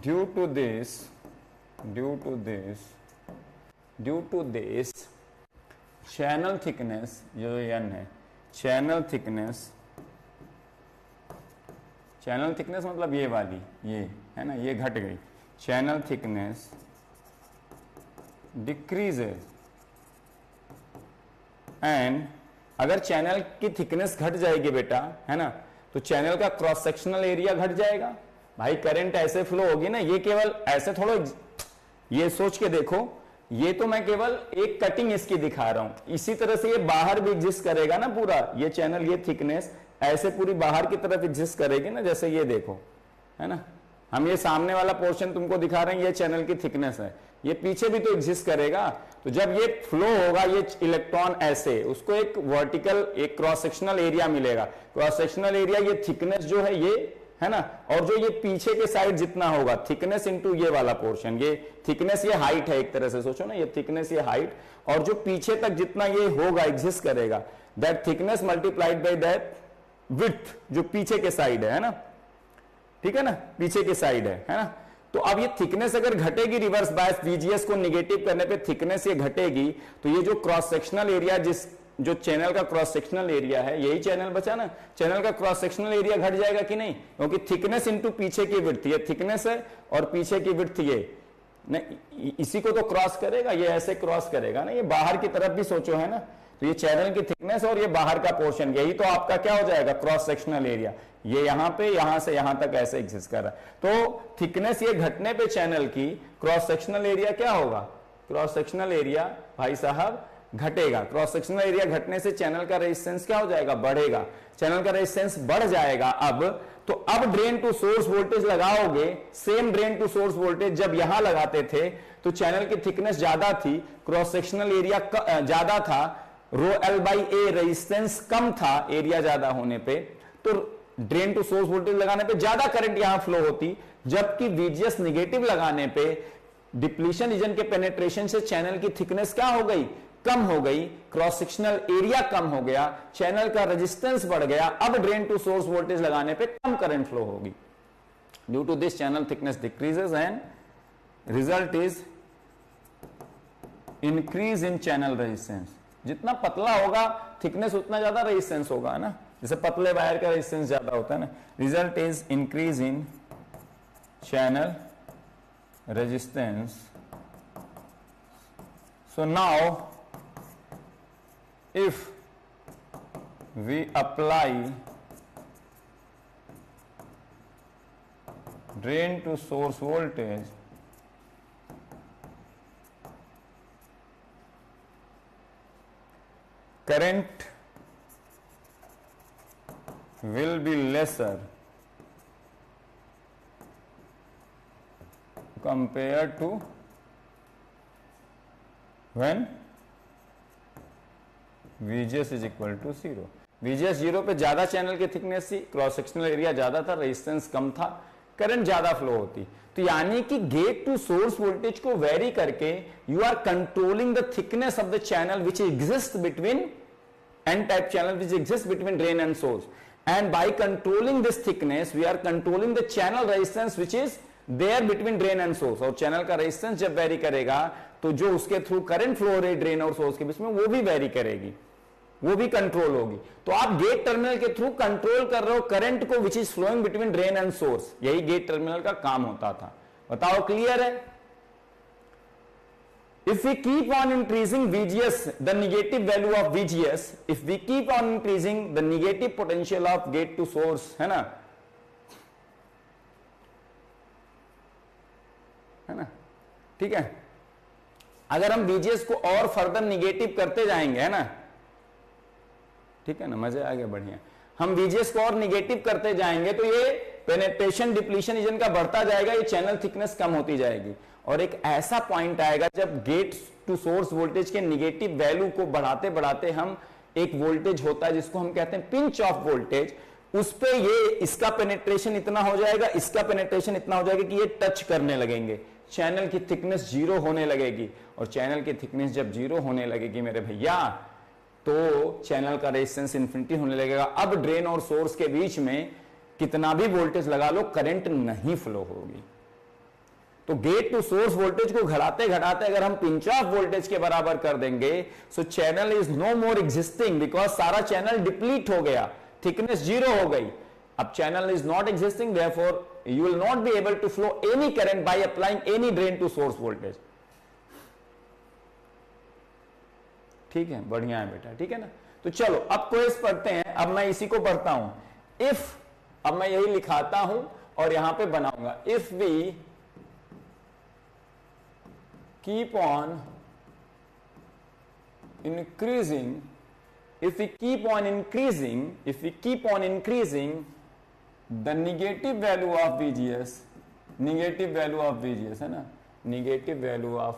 due to this channel thickness, जो n है, channel thickness मतलब ये वाली, ये है ना, ये घट गई। चैनल थिकनेस डिक्रीजेज, एंड अगर चैनल की थिकनेस घट जाएगी बेटा, है ना, तो चैनल का क्रॉस सेक्शनल एरिया घट जाएगा। भाई करंट ऐसे फ्लो होगी ना, ये केवल ऐसे थोड़ा, ये सोच के देखो, ये तो मैं केवल एक कटिंग इसकी दिखा रहा हूं, इसी तरह से ये बाहर भी एग्जिस्ट करेगा ना पूरा, ये चैनल, ये थिकनेस ऐसे पूरी बाहर की तरफ एग्जिस्ट करेगी ना, जैसे ये देखो, है ना। हम ये सामने वाला पोर्शन तुमको दिखा रहे हैं, ये चैनल की थिकनेस है, ये पीछे भी तो एग्जिस्ट करेगा। तो जब ये फ्लो होगा, ये इलेक्ट्रॉन ऐसे, उसको एक वर्टिकल, एक क्रॉस सेक्शनल एरिया मिलेगा। क्रॉस सेक्शनल एरिया, ये थिकनेस जो है ये है ना, और जो ये पीछे के साइड जितना होगा थिकनेस इंटू ये वाला पोर्शन, ये थिकनेस ये हाइट है, एक तरह से सोचो ना, ये थिकनेस ये हाइट, और जो पीछे तक जितना ये होगा एग्जिस्ट करेगा, that thickness multiplied by that width, जो पीछे के साइड है ना, ठीक है ना, पीछे के साइड है ना। तो अब ये थिकनेस अगर घटेगी रिवर्स बायस वीजीएस को निगेटिव करने पे थिकनेस ये घटेगी, तो ये जो क्रॉस सेक्शनल एरिया, जिस जो चैनल का क्रॉस सेक्शनल एरिया है, यही चैनल बचा ना, चैनल का क्रॉस सेक्शनल एरिया घट जाएगा कि नहीं, क्योंकि थिकनेस इंटू पीछे की विड्थ, ये थिकनेस है और पीछे की विड्थ ये नहीं, इसी को तो क्रॉस करेगा, ये ऐसे क्रॉस करेगा ना, ये बाहर की तरफ भी सोचो है ना, तो ये चैनल की थिकनेस और ये बाहर का पोर्शन, यही तो आपका क्या हो जाएगा क्रॉस सेक्शनल एरिया, ये यहां पे यहां से यहां तक ऐसे एग्जिस्ट कर रहा है। तो थिकनेस ये घटने पे चैनल की क्रॉस सेक्शनल एरिया क्या होगा, क्रॉस सेक्शनल एरिया भाई साहब घटेगा, क्रॉस सेक्शनल एरिया घटने से चैनल का रेजिस्टेंस क्या हो जाएगा, बढ़ेगा, चैनल का रेजिस्टेंस बढ़ जाएगा। अब तो अब ड्रेन टू सोर्स वोल्टेज लगाओगे, same drain to source voltage जब यहां लगाते थे तो चैनल की थिकनेस ज्यादा थी, क्रॉस सेक्शनल एरिया ज्यादा था, rho L by A resistance कम था एरिया ज्यादा होने पे, तो ड्रेन टू सोर्स वोल्टेज लगाने पे ज्यादा करंट यहां फ्लो होती, जबकि वीजीएस निगेटिव लगाने पे डिप्लीशन रीजन के पेनेट्रेशन से चैनल की थिकनेस क्या हो गई, कम हो गई, क्रॉस सेक्शनल एरिया कम हो गया, चैनल का रेजिस्टेंस बढ़ गया, अब ड्रेन टू सोर्स वोल्टेज लगाने पे कम करंट फ्लो होगी। Due to this channel thickness decreases and result is increase in channel resistance. जितना पतला होगा थिकनेस उतना ज्यादा रेजिस्टेंस होगा ना, जैसे पतले वायर का रेजिस्टेंस ज्यादा होता है ना। Result is increase in channel resistance. So now if we apply drain to source voltage current will be lesser compared to when VGS is equal to 0। VGS 0 पे ज्यादा चैनल की थिकनेस थी, cross sectional area ज्यादा था, resistance कम था, current ज्यादा flow होती। तो यानी कि गेट टू सोर्स वोल्टेज को वेरी करके you are controlling the thickness of the channel which exist between N type channel which exist between drain and source, and by controlling this thickness we are controlling the channel resistance which is there between drain and source. और channel का resistance जब vary करेगा तो जो उसके through current flow हो रही drain और सोर्स के बीच में वो भी वेरी करेगी, वो भी कंट्रोल होगी। तो आप गेट टर्मिनल के थ्रू कंट्रोल कर रहे हो करंट को which is flowing between drain and source, यही गेट टर्मिनल का काम होता था। बताओ क्लियर है? If we keep on increasing VGS, the negative value of VGS, if we keep on increasing the negative potential of gate to source, है ना, है ना, ठीक है। अगर हम VGS को और फर्दर निगेटिव करते जाएंगे, है ना, ठीक है ना, मजे आ गए, बढ़िया। हम VGS को और निगेटिव करते जाएंगे तो ये पेनेट्रेशन डिप्लीशन रीजन का बढ़ता जाएगा, ये चैनल थिकनेस कम होती जाएगी, और एक ऐसा पॉइंट आएगा जब गेट टू सोर्स वोल्टेज के निगेटिव वैल्यू को बढ़ाते बढ़ाते हम एक वोल्टेज होता है जिसको हम कहते हैं पिंच ऑफ वोल्टेज, उस पे ये इसका पेनेट्रेशन इतना हो जाएगा, इसका पेनेट्रेशन इतना हो जाएगा कि ये टच करने लगेंगे, चैनल की थिकनेस 0 होने लगेगी, और चैनल की थिकनेस जब 0 होने लगेगी मेरे भैया तो चैनल का रेजिस्टेंस इंफिनिटी होने लगेगा। अब ड्रेन और सोर्स के बीच में कितना भी वोल्टेज लगा लो करंट नहीं फ्लो होगी। तो गेट टू सोर्स वोल्टेज को घटाते घटाते अगर हम पिंच ऑफ वोल्टेज के बराबर कर देंगे, so channel is no more existing, because सारा चैनल डिप्लीट हो गया, थिकनेस 0 हो गई। अब channel is not existing, therefore you will not be able to flow any current by applying any drain to source voltage. ठीक है, बढ़िया है बेटा, ठीक है ना। तो चलो अब क्वेश्चन पढ़ते हैं। अब मैं इसी को पढ़ता हूं, इफ, अब मैं यही लिखाता हूं और यहां पे बनाऊंगा, if we keep on increasing, if we keep on increasing the negative value of VGS, है ना, negative value of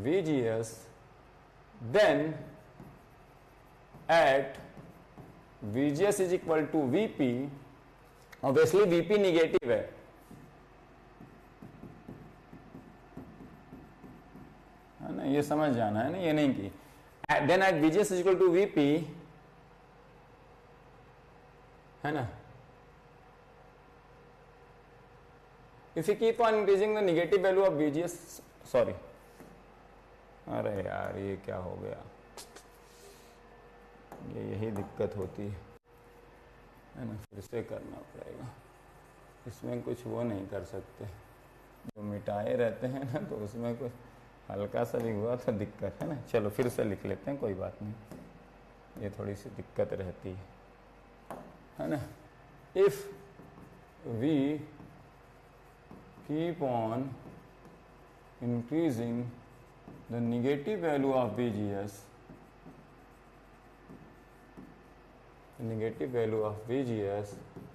VGS, then at VGS is equal to VP, obviously VP negative है ना, ये समझ जाना है ना, ये नहीं कि then at VGS is equal to VP, है ना. If you keep on increasing the negative value of VGS, sorry, अरे यार ये क्या हो गया, ये यही दिक्कत होती है ना, फिर से करना पड़ेगा. इसमें कुछ वो नहीं कर सकते, जो मिटाए रहते हैं ना, तो उसमें कुछ हल्का सा भी हुआ तो दिक्कत है ना. चलो फिर से लिख लेते हैं, कोई बात नहीं, ये थोड़ी सी दिक्कत रहती है ना. If we keep on increasing the negative value of VGS,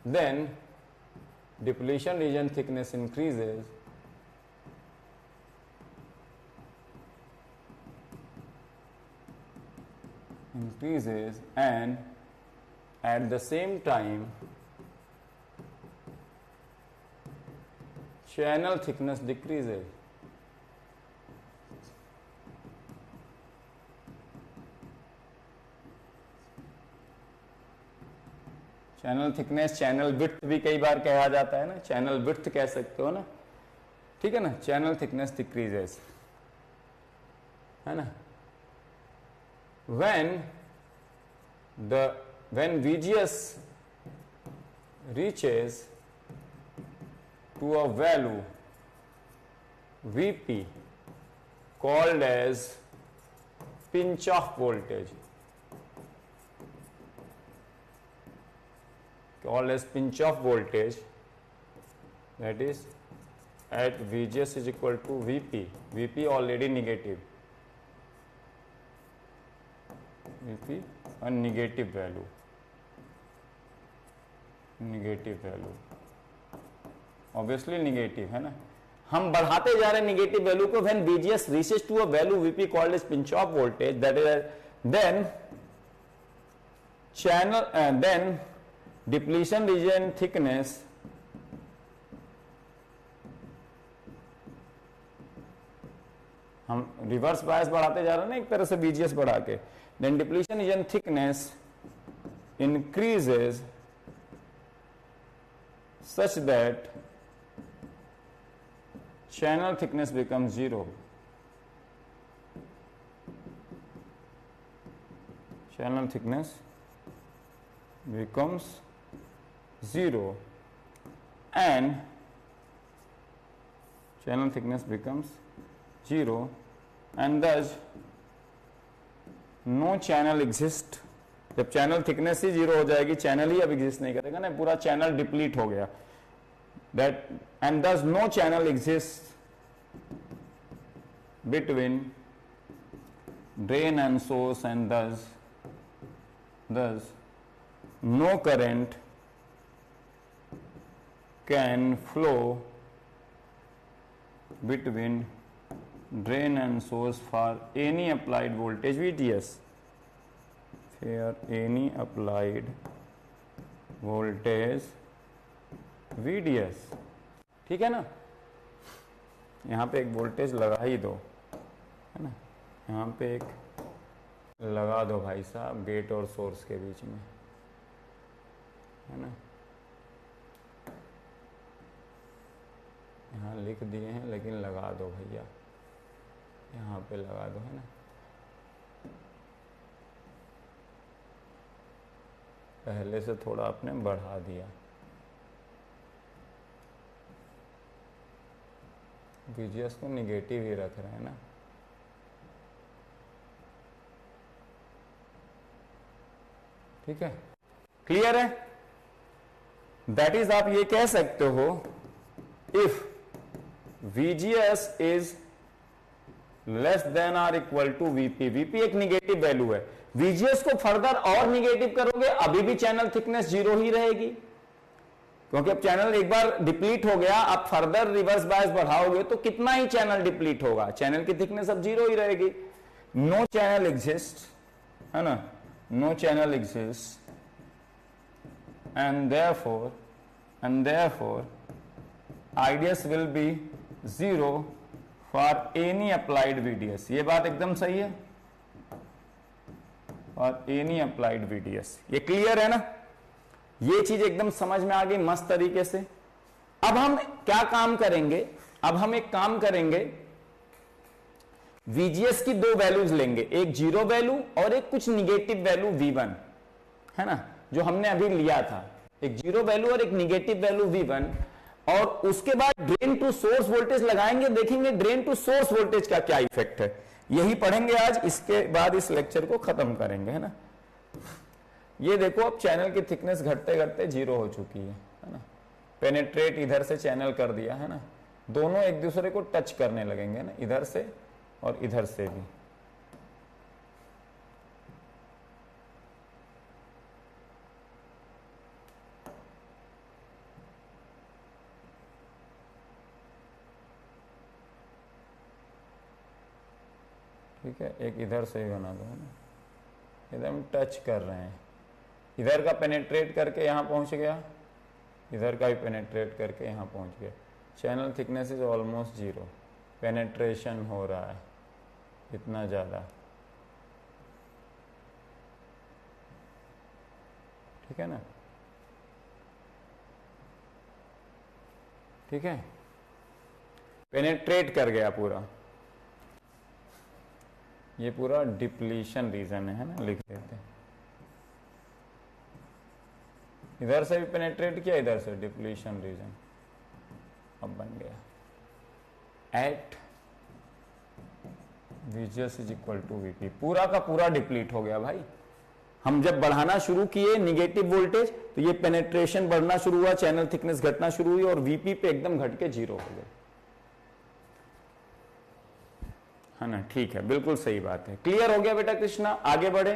then depletion region thickness increases, and at the same time channel thickness decreases. Channel thickness, channel width भी कई बार कहा जाता है ना, चैनल विड्थ कह सकते हो ना, ठीक है ना. चैनल थिकनेस डिक्रीजेस, है ना. when VGS reaches to a value VP called as pinch off voltage, that is at VGS is equal to VP already negative, VP a negative value, obviously negative है ना. हम बढ़ाते जा रहे हैं negative value को. When VGS reaches to a value VP called as pinch off voltage, that is then depletion region thickness हम reverse bias बढ़ाते जा रहे हैं ना एक तरह से VGS बढ़ा के. Then depletion region thickness increases such that channel thickness becomes 0. Channel thickness becomes 0 and thus no channel exists. जब चैनल थिकनेस ही 0 हो जाएगी, चैनल ही अब एग्जिस्ट नहीं करेगा ना, पूरा चैनल डिप्लीट हो गया. That and thus no channel exists between drain and source, and thus no current can flow between drain and source for any applied voltage VGS. Here any applied voltage VDS, ठीक है ना. यहाँ पे एक voltage लगा ही दो, है ना. यहाँ पे एक लगा दो भाई साहब, गेट और सोर्स के बीच में, है ना. यहाँ लिख दिए हैं लेकिन लगा दो भैया, यहाँ पे लगा दो, है ना. पहले से थोड़ा आपने बढ़ा दिया. VGS को निगेटिव ही रख रहे हैं ना. ठीक है, क्लियर है. दैट इज आप ये कह सकते हो, if VGS is less than or equal to VP. VP एक निगेटिव वैल्यू है. VGS को फर्दर और निगेटिव करोगे, अभी भी चैनल थिकनेस 0 ही रहेगी, क्योंकि अब चैनल एक बार डिप्लीट हो गया. आप फर्दर रिवर्स बायस बढ़ाओगे तो कितना ही चैनल डिप्लीट होगा, चैनल की थिकनेस अब 0 ही रहेगी. नो चैनल एग्जिस्ट, है ना, no channel exist, and therefore and therefore IDS will be 0 for any applied VDS. ये बात एकदम सही है, और एनी अप्लाइड VDS। ये क्लियर है ना? ये चीज एकदम समझ में आ गई मस्त तरीके से। अब हम क्या काम करेंगे? अब हम एक काम करेंगे, VGS की दो वैल्यूज लेंगे, एक जीरो वैल्यू और एक कुछ निगेटिव वैल्यू V1, है ना, जो हमने अभी लिया था, एक जीरो वैल्यू और एक निगेटिव वैल्यू V1, और उसके बाद ड्रेन टू सोर्स वोल्टेज लगाएंगे, देखेंगे ड्रेन टू सोर्स वोल्टेज का क्या इफेक्ट है। यही पढ़ेंगे आज, इसके बाद इस लेक्चर को खत्म करेंगे, है ना। ये देखो अब चैनल की थिकनेस घटते घटते जीरो हो चुकी है ना। पेनेट्रेट इधर से चैनल कर दिया है ना, दोनों एक दूसरे को टच करने लगेंगे ना, इधर से और इधर से भी। ठीक है, एक इधर से ही बना दो, है ना, एकदम टच कर रहे हैं। इधर का पेनेट्रेट करके यहां पहुंच गया, इधर का भी पेनेट्रेट करके यहां पहुंच गया। Channel thickness is almost zero, penetration हो रहा है इतना ज्यादा। ठीक है ना, ठीक है, पेनेट्रेट कर गया पूरा। ये पूरा डिप्लीशन रीजन है ना, लिख देते हैं। इधर से भी पेनेट्रेट किया, इधर से डिप्लीशन रीजन अब बन गया at VGS is equal to VP। पूरा का पूरा डिप्लीट हो गया भाई। हम जब बढ़ाना शुरू किए नेगेटिव वोल्टेज, तो ये पेनेट्रेशन बढ़ना शुरू हुआ, चैनल थिकनेस घटना शुरू हुई, और VP पे एकदम घट के जीरो हो गए, है ना। ठीक है, बिल्कुल सही बात है। क्लियर हो गया बेटा कृष्णा? आगे बढ़े।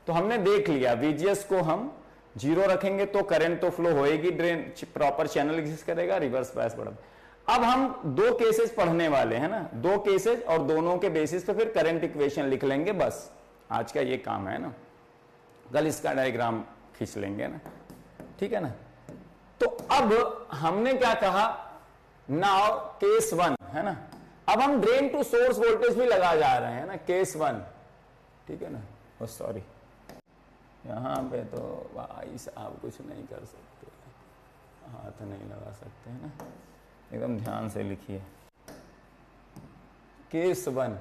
तो हमने देख लिया VGS को हम जीरो रखेंगे तो करंट तो फ्लो होएगी, ड्रेन प्रॉपर चैनल एग्जिस्ट करेगा, रिवर्स बायस बढ़ा। अब हम दो केसेस पढ़ने वाले हैं ना, दो केसेस, और दोनों के बेसिस पे फिर करंट इक्वेशन लिख लेंगे, बस आज का ये काम है ना। कल इसका डायग्राम खींच लेंगे ना, ठीक है ना। तो अब हमने क्या कहा, नाउ केस वन, है ना। अब हम ड्रेन टू सोर्स वोल्टेज भी लगा जा रहे हैं ना, केस वन, ठीक है ना। ओ सॉरी, यहां पे तो भाई साहब कुछ नहीं कर सकते, हाथ नहीं लगा सकते, है ना, एकदम ध्यान से लिखिए। केस वन,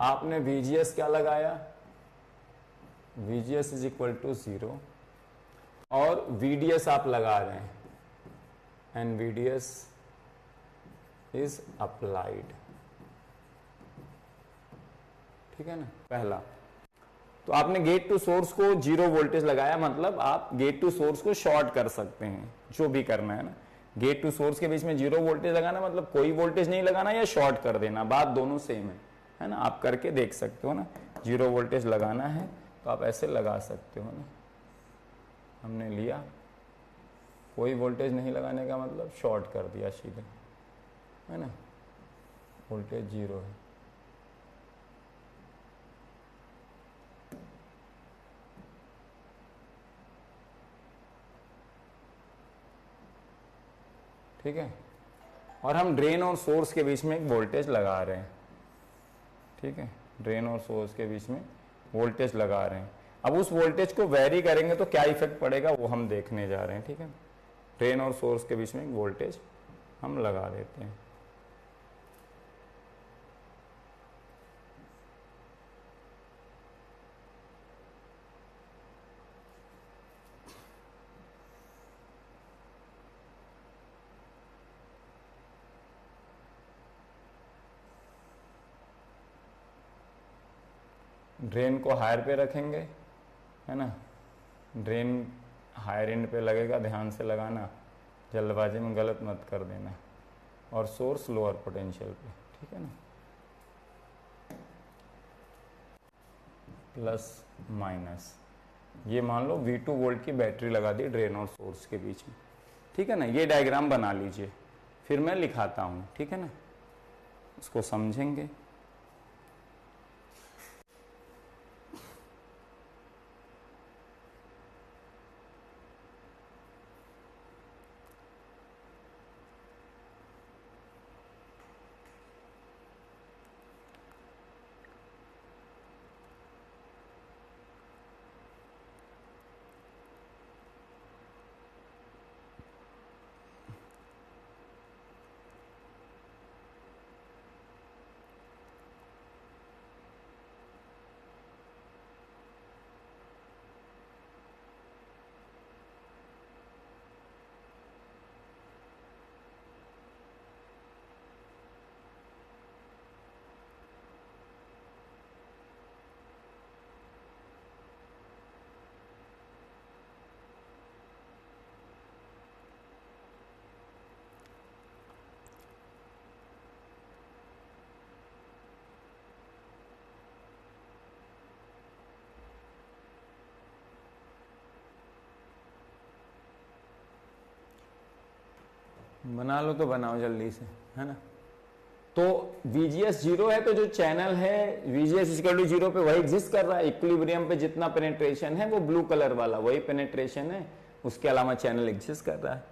आपने VGS क्या लगाया, VGS इज इक्वल टू 0, और VDS आप लगा रहे हैं, एंड VDS इज अप्लाइड, ठीक है ना। पहला तो आपने गेट टू सोर्स को जीरो वोल्टेज लगाया, मतलब आप गेट टू सोर्स को शॉर्ट कर सकते हैं, जो भी करना है ना। गेट टू सोर्स के बीच में जीरो वोल्टेज लगाना मतलब कोई वोल्टेज नहीं लगाना या शॉर्ट कर देना, बात दोनों सेम है ना। आप करके देख सकते हो ना, जीरो वोल्टेज लगाना है तो आप ऐसे लगा सकते हो ना। हमने लिया, कोई वोल्टेज नहीं लगाने का मतलब शॉर्ट कर दिया सीधे, है ना, वोल्टेज जीरो है। ठीक है, और हम ड्रेन और सोर्स के बीच में एक वोल्टेज लगा रहे हैं, ठीक है, ड्रेन और सोर्स के बीच में वोल्टेज लगा रहे हैं। अब उस वोल्टेज को वेरी करेंगे तो क्या इफेक्ट पड़ेगा वो हम देखने जा रहे हैं, ठीक है। ड्रेन और सोर्स के बीच में एक वोल्टेज हम लगा देते हैं। ड्रेन को हायर पे रखेंगे, है ना, ड्रेन हायर एंड पे लगेगा, ध्यान से लगाना, जल्दबाजी में गलत मत कर देना, और सोर्स लोअर पोटेंशियल पे, ठीक है ना, प्लस माइनस। ये मान लो V2 वोल्ट की बैटरी लगा दी ड्रेन और सोर्स के बीच में, ठीक है ना। ये डायग्राम बना लीजिए, फिर मैं लिखाता हूँ, ठीक है ना, उसको समझेंगे। बना लो तो बनाओ जल्दी से, है ना। तो VGS 0 है तो जो चैनल है VGS इक्वल टू 0 पे वही एग्जिस्ट कर रहा है। इक्विलिब्रियम पे जितना पेनिट्रेशन है वो ब्लू कलर वाला वही पेनिट्रेशन है, उसके अलावा चैनल एग्जिस्ट कर रहा है।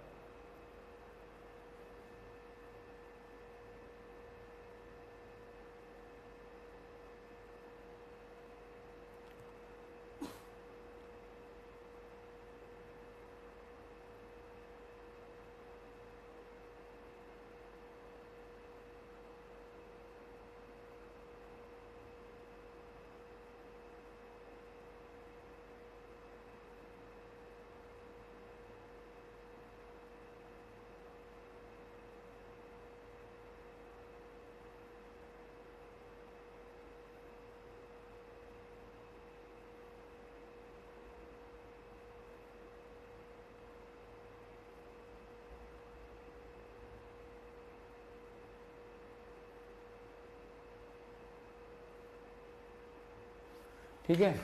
ठीक है।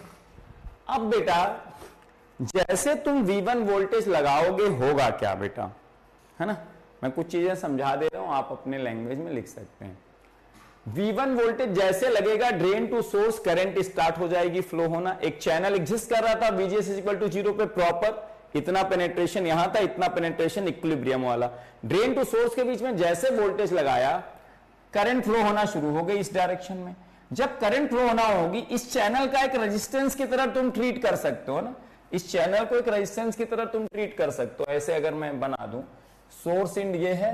अब बेटा जैसे तुम V1 वोल्टेज लगाओगे होगा क्या बेटा, है ना। मैं कुछ चीजें समझा दे रहा हूं, आप अपने लैंग्वेज में लिख सकते हैं। V1 वोल्टेज जैसे लगेगा drain to source current start हो जाएगी फ्लो होना। एक चैनल एग्जिस्ट कर रहा था VGS इक्वल टू 0 पे प्रॉपर, इतना पेनेट्रेशन यहां था, इतना पेनेट्रेशन इक्विलिब्रियम वाला। ड्रेन टू सोर्स के बीच में जैसे वोल्टेज लगाया करंट फ्लो होना शुरू हो गई इस डायरेक्शन में। जब करंट फ्लो होना होगी इस चैनल का एक रेजिस्टेंस की तरह तुम ट्रीट कर सकते हो ना, इस चैनल को एक रेजिस्टेंस की तरह तुम ट्रीट कर सकते हो। ऐसे अगर मैं बना दूं, सोर्स इंड ये है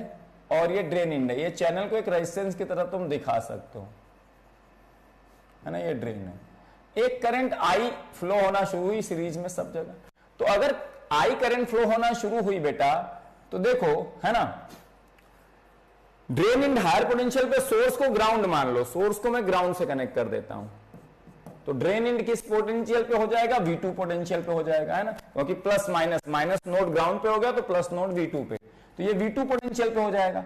और ये ड्रेन इंड है, ये चैनल को एक रेजिस्टेंस की तरह तुम दिखा सकते हो, है ना। ये ड्रेन है, एक करंट आई फ्लो होना शुरू हुई सीरीज में सब जगह। तो अगर आई करंट फ्लो होना शुरू हुई बेटा तो देखो, है ना, ड्रेन इन हायर पोटेंशियल पे सोर्स को ग्राउंड मान लो, सोर्स को मैं ग्राउंड से कनेक्ट कर देता हूं, तो ड्रेन इन किस पोटेंशियल पे हो जाएगा, V2 पोटेंशियल पे हो जाएगा, है ना, क्योंकि plus minus, minus node ground पे हो गया तो प्लस नोड V2 पे, तो ये V2 पोटेंशियल पे हो जाएगा।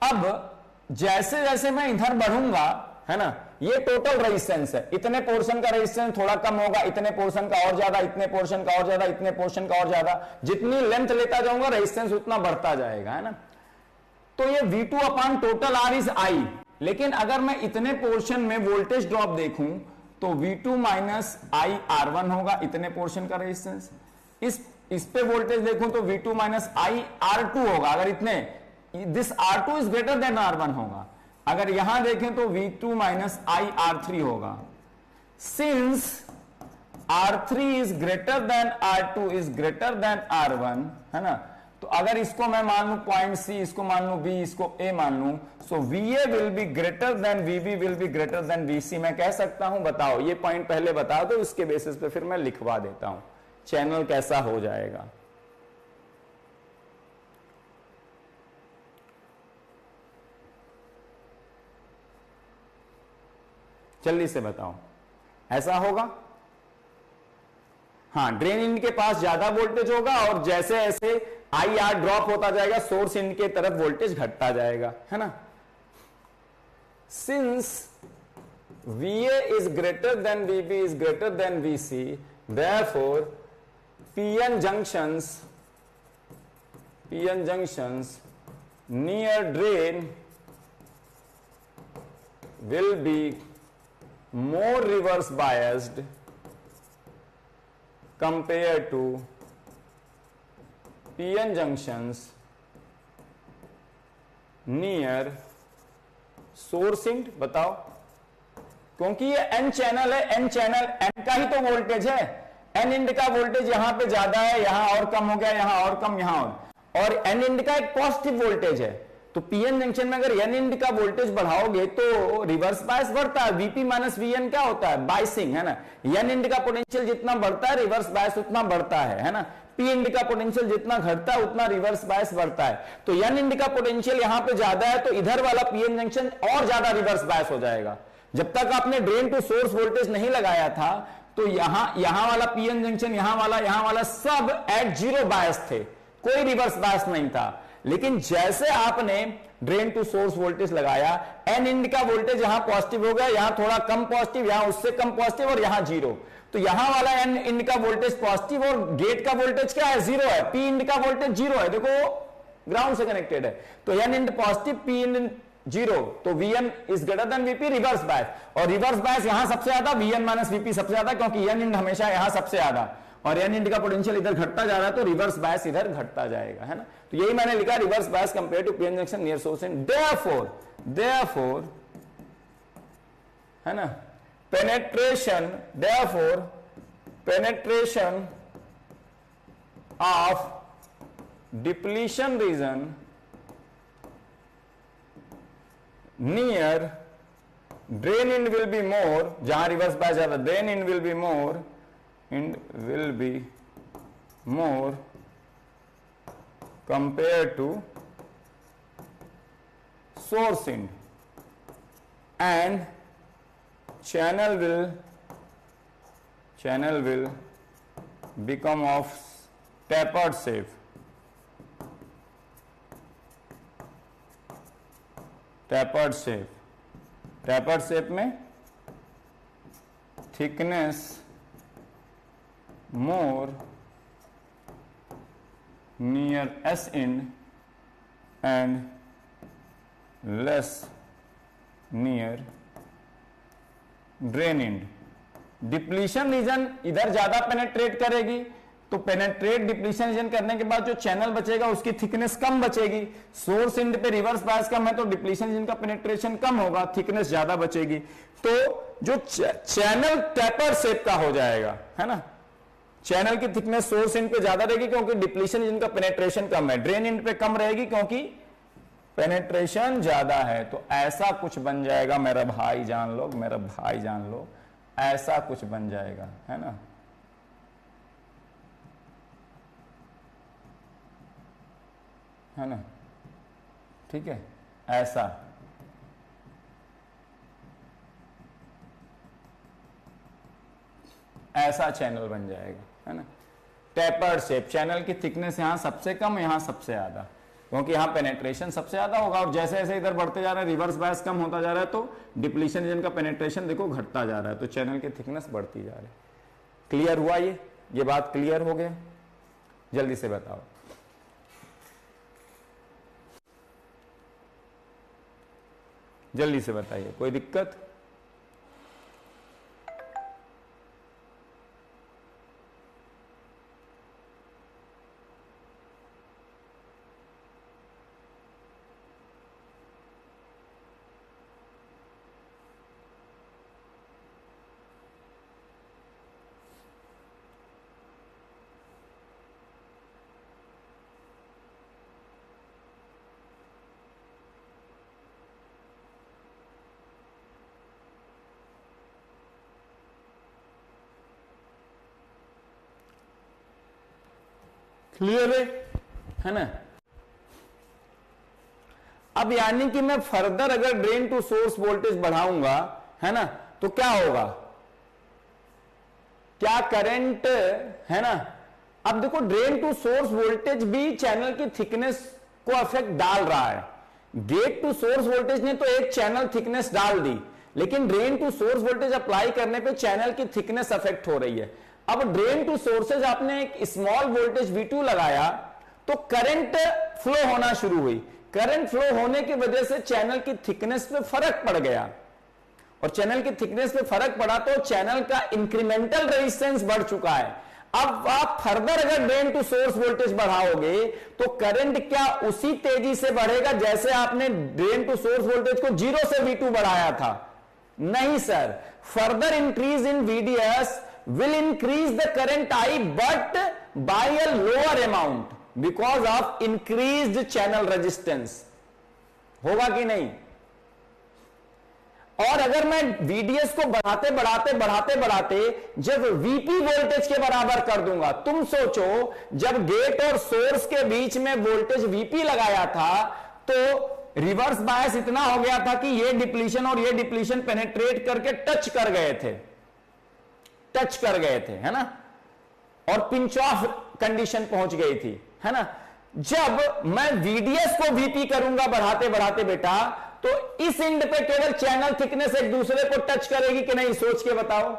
अब जैसे जैसे मैं इधर बढ़ूंगा, है ना, ये टोटल रेजिस्टेंस है, इतने पोर्शन का रेजिस्टेंस थोड़ा कम होगा, इतने पोर्शन का और ज्यादा, इतने पोर्शन का और ज्यादा, इतने पोर्शन का और ज्यादा, जितनी लेंथ लेता जाऊंगा रेजिस्टेंस उतना बढ़ता जाएगा, है ना। तो ये V2 upon total R is I, लेकिन अगर मैं इतने पोर्शन में वोल्टेज ड्रॉप देखूं तो V2 माइनस I R1 होगा, इतने पोर्शन का रेजिस्टेंस। इस पे वोल्टेज देखूं तो V2 माइनस I R2 होगा, अगर इतने, this R2 is greater then R1 होगा। अगर यहां देखें तो V2 माइनस I R3 होगा। Since R3 is greater then R2 is greater then R1, है ना, तो अगर इसको मैं मान लू पॉइंट C, इसको मान लू B, इसको A मान लू, सो VA will be greater than VB will be greater than VC। मैं कह सकता हूं, बताओ ये पॉइंट पहले बता दो, इसके बेसिस पे फिर मैं लिखवा देता हूं चैनल कैसा हो जाएगा। जल्दी से बताओ, ऐसा होगा। हाँ, ड्रेन इन के पास ज्यादा वोल्टेज होगा और जैसे जैसे IR ड्रॉप होता जाएगा सोर्स इन के तरफ वोल्टेज घटता जाएगा, है ना। Since VA is greater than VB is greater than VC, therefore PN junctions near drain will be more reverse biased compared to PN junctions near source end। बताओ, क्योंकि ये N चैनल है, N चैनल N का ही तो voltage है, N end का voltage यहां पे ज्यादा है, यहां और कम हो गया, यहां और कम, यहां और N इंड का एक पॉजिटिव वोल्टेज है। तो PN जंक्शन में अगर N इंड का वोल्टेज बढ़ाओगे तो रिवर्स बायस बढ़ता है, VP माइनस VN क्या होता है, बायसिंग, है ना। N इंड का पोटेंशियल जितना बढ़ता है रिवर्स बायस उतना बढ़ता है ना। P इंड का पोटेंशियल जितना घटता है उतना रिवर्स बायस बढ़ता है। तो N इंड का पोटेंशियल यहां पे ज्यादा है तो इधर वाला PN जंक्शन और ज्यादा रिवर्स बायस हो जाएगा। जब तक आपने ड्रेन टू सोर्स वोल्टेज नहीं लगाया था तो यहां वाला PN जंक्शन, यहां वाला सब एट जीरो बायस थे, कोई रिवर्स बायस नहीं था। लेकिन जैसे आपने ड्रेन टू सोर्स वोल्टेज लगाया, N इंड का वोल्टेज यहां पॉजिटिव हो गया, यहां थोड़ा कम पॉजिटिव, यहां उससे कम पॉजिटिव और यहां जीरो, तो यहां वाला N इंड का वोल्टेज पॉजिटिव और गेट का वोल्टेज क्या है, जीरो है, P इंड का वोल्टेज जीरो है। देखो ग्राउंड से कनेक्टेड है। तो n end positive, p end 0, तो Vn is greater than Vp, reverse bias. और रिवर्स बायस यहां सबसे ज्यादा, Vn माइनस Vp सबसे ज्यादा, क्योंकि n इंड हमेशा यहां सबसे ज्यादा, और n इंड का पोटेंशियल इधर घटता जा रहा है, तो रिवर्स बायस इधर घटता जाएगा, है ना। तो यही मैंने लिखा, reverse bias compare to PN junction near source and therefore, है ना, penetration of depletion region near drain end will be more, जहां रिवर्स बायस ज्यादा, drain end will be more compared to source end, and channel will become of tapered shape. Tapered shape में thickness more near S end and less near drain and. Depletion region इधर ज्यादा penetrate करेगी, तो penetrate depletion region करने के बाद जो channel बचेगा उसकी थिकनेस कम बचेगी। सोर्स एंड पे रिवर्स बायस कम है, तो डिप्लीशन रीजन का पेनेट्रेशन कम होगा, थिकनेस ज्यादा बचेगी, तो जो चैनल टेपर शेप का हो जाएगा, है ना। चैनल की थिकनेस सोर्स एंड पे ज्यादा रहेगी क्योंकि डिप्लीशन रीजन का पेनेट्रेशन कम है, ड्रेन एंड पे कम रहेगी क्योंकि पेनेट्रेशन ज्यादा है। तो ऐसा कुछ बन जाएगा मेरा भाई जान लो, ऐसा कुछ बन जाएगा, है ना। ठीक है, ऐसा चैनल बन जाएगा, है ना। टेपर्ड शेप, चैनल की थिकनेस यहां सबसे कम, यहां सबसे ज्यादा, क्योंकि यहां पेनेट्रेशन सबसे ज्यादा होगा, और जैसे जैसे इधर बढ़ते जा रहा है, रिवर्स बायस कम होता जा रहा है, तो डिप्लीशन रीजन का पेनेट्रेशन देखो घटता जा रहा है, तो चैनल की थिकनेस बढ़ती जा रही है। क्लियर हुआ? ये बात क्लियर हो गया? जल्दी से बताओ। जल्दी से बताइए, कोई दिक्कत? क्लियर है ना। अब यानी कि मैं फर्दर अगर ड्रेन टू सोर्स वोल्टेज बढ़ाऊंगा, है ना, तो क्या होगा, क्या करंट, है ना। अब देखो ड्रेन टू सोर्स वोल्टेज भी चैनल की थिकनेस को अफेक्ट डाल रहा है। गेट टू सोर्स वोल्टेज ने तो एक चैनल थिकनेस डाल दी, लेकिन drain to source voltage apply करने पे चैनल की थिकनेस अफेक्ट हो रही है। अब ड्रेन टू सोर्सेज आपने एक स्मॉल वोल्टेज V2 लगाया, तो करंट फ्लो होना शुरू हुई। करंट फ्लो होने की वजह से चैनल की थिकनेस पे फर्क पड़ गया, और चैनल की थिकनेस पे फर्क पड़ा तो चैनल का इंक्रीमेंटल रेजिस्टेंस बढ़ चुका है। अब आप फर्दर अगर ड्रेन टू सोर्स वोल्टेज बढ़ाओगे तो करंट क्या उसी तेजी से बढ़ेगा जैसे आपने ड्रेन टू सोर्स वोल्टेज को 0 से V2 बढ़ाया था? नहीं sir, further increase in VDS will increase the current I but by a lower amount because of increased channel resistance। होगा कि नहीं? और अगर मैं VDS को बढ़ाते जब VP वोल्टेज के बराबर कर दूंगा, तुम सोचो जब गेट और सोर्स के बीच में वोल्टेज VP लगाया था तो रिवर्स बायस इतना हो गया था कि ये डिप्लीशन और ये डिप्लीशन पेनेट्रेट करके टच कर गए थे, है ना, और पिंच ऑफ कंडीशन पहुंच गई थी, है ना। जब मैं VDS को VP करूंगा बढ़ाते बेटा, तो इस एंड पे केवल चैनल थिकनेस एक दूसरे को टच करेगी कि नहीं, सोच के बताओ।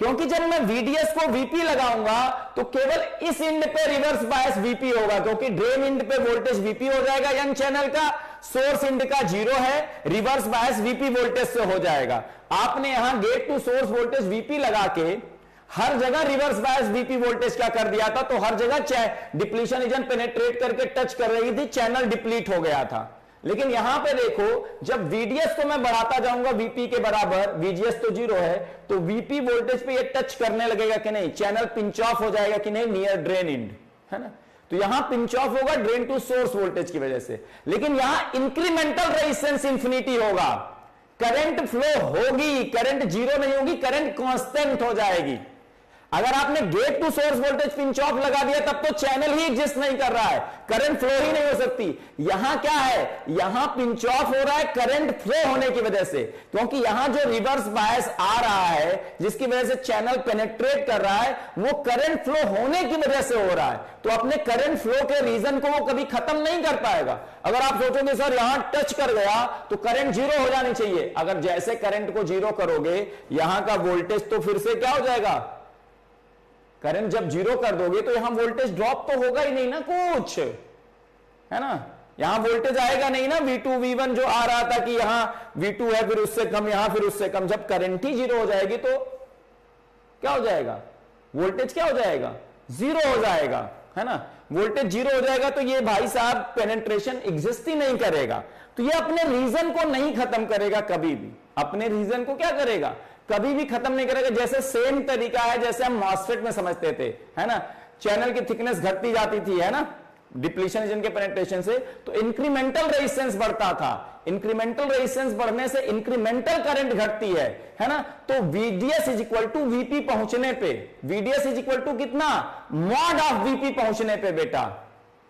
क्योंकि जब मैं VDS को VP लगाऊंगा तो केवल इस इंड पे रिवर्स बायस VP होगा, क्योंकि ड्रेन इंड पे वोल्टेज VP हो जाएगा यन चैनल का, सोर्स इंड का 0 है, रिवर्स बायस VP वोल्टेज से हो जाएगा। आपने यहां gate to source voltage VP लगा के हर जगह रिवर्स बायस VP वोल्टेज क्या कर दिया था, तो हर जगह डिप्लीशन रीजन पेनेट्रेट करके टच कर रही थी, चैनल डिप्लीट हो गया था। लेकिन यहां पे देखो, जब VDS को मैं बढ़ाता जाऊंगा VP के बराबर, VGS तो 0 है, तो VP वोल्टेज पे ये टच करने लगेगा कि नहीं, चैनल पिंच ऑफ हो जाएगा कि नहीं नियर ड्रेन इंड, है ना। तो यहां पिंच ऑफ होगा ड्रेन टू सोर्स वोल्टेज की वजह से, लेकिन यहां इंक्रीमेंटल रेजिस्टेंस इंफिनिटी होगा, करंट फ्लो होगी, करंट 0 नहीं होगी, करंट कांस्टेंट हो जाएगी। अगर आपने gate to source voltage pinch off लगा दिया तब तो चैनल ही एग्जिस्ट नहीं कर रहा है, करंट फ्लो ही नहीं हो सकती। यहां क्या है, यहां पिंच ऑफ हो रहा है करंट फ्लो होने की वजह से, क्योंकि यहां जो रिवर्स बायस आ रहा है जिसकी वजह से चैनल पेनेट्रेट कर रहा है, वो करंट फ्लो होने की वजह से हो रहा है। तो अपने करंट फ्लो के रीजन को वो कभी खत्म नहीं कर पाएगा। अगर आप सोचोगे सर यहां टच कर गया तो करंट 0 हो जानी चाहिए, अगर जैसे करंट को 0 करोगे यहां का वोल्टेज तो फिर से क्या हो जाएगा, करंट जब 0 कर दोगे तो यहां वोल्टेज ड्रॉप तो होगा ही नहीं ना कुछ, है ना। यहां वोल्टेज आएगा नहीं ना, V2 V1 जो आ रहा था कि यहां V2 है फिर उससे कम, यहां फिर उससे कम। जब करंट ही 0 हो जाएगी तो क्या हो जाएगा, वोल्टेज क्या हो जाएगा, 0 हो जाएगा, है ना। वोल्टेज 0 हो जाएगा तो ये भाई साहब पेनेट्रेशन एग्जिस्ट ही नहीं करेगा। तो ये अपने रीजन को नहीं खत्म करेगा कभी भी, अपने रीजन को क्या करेगा, कभी भी खत्म नहीं करेगा। जैसे सेम तरीका है जैसे हम मॉसफेट में समझते थे, है ना, चैनल की थिकनेस घटती जाती थी, है ना, डिप्लीशन रीजन के पेनिट्रेशन से, तो इंक्रीमेंटल रेजिस्टेंस बढ़ता था, इंक्रीमेंटल रेजिस्टेंस बढ़ने से इंक्रीमेंटल करंट घटती है ना। तो VDS is equal to VP पहुंचने पे, VDS इज इक्वल टू कितना, मॉड ऑफ VP पहुंचने पे बेटा,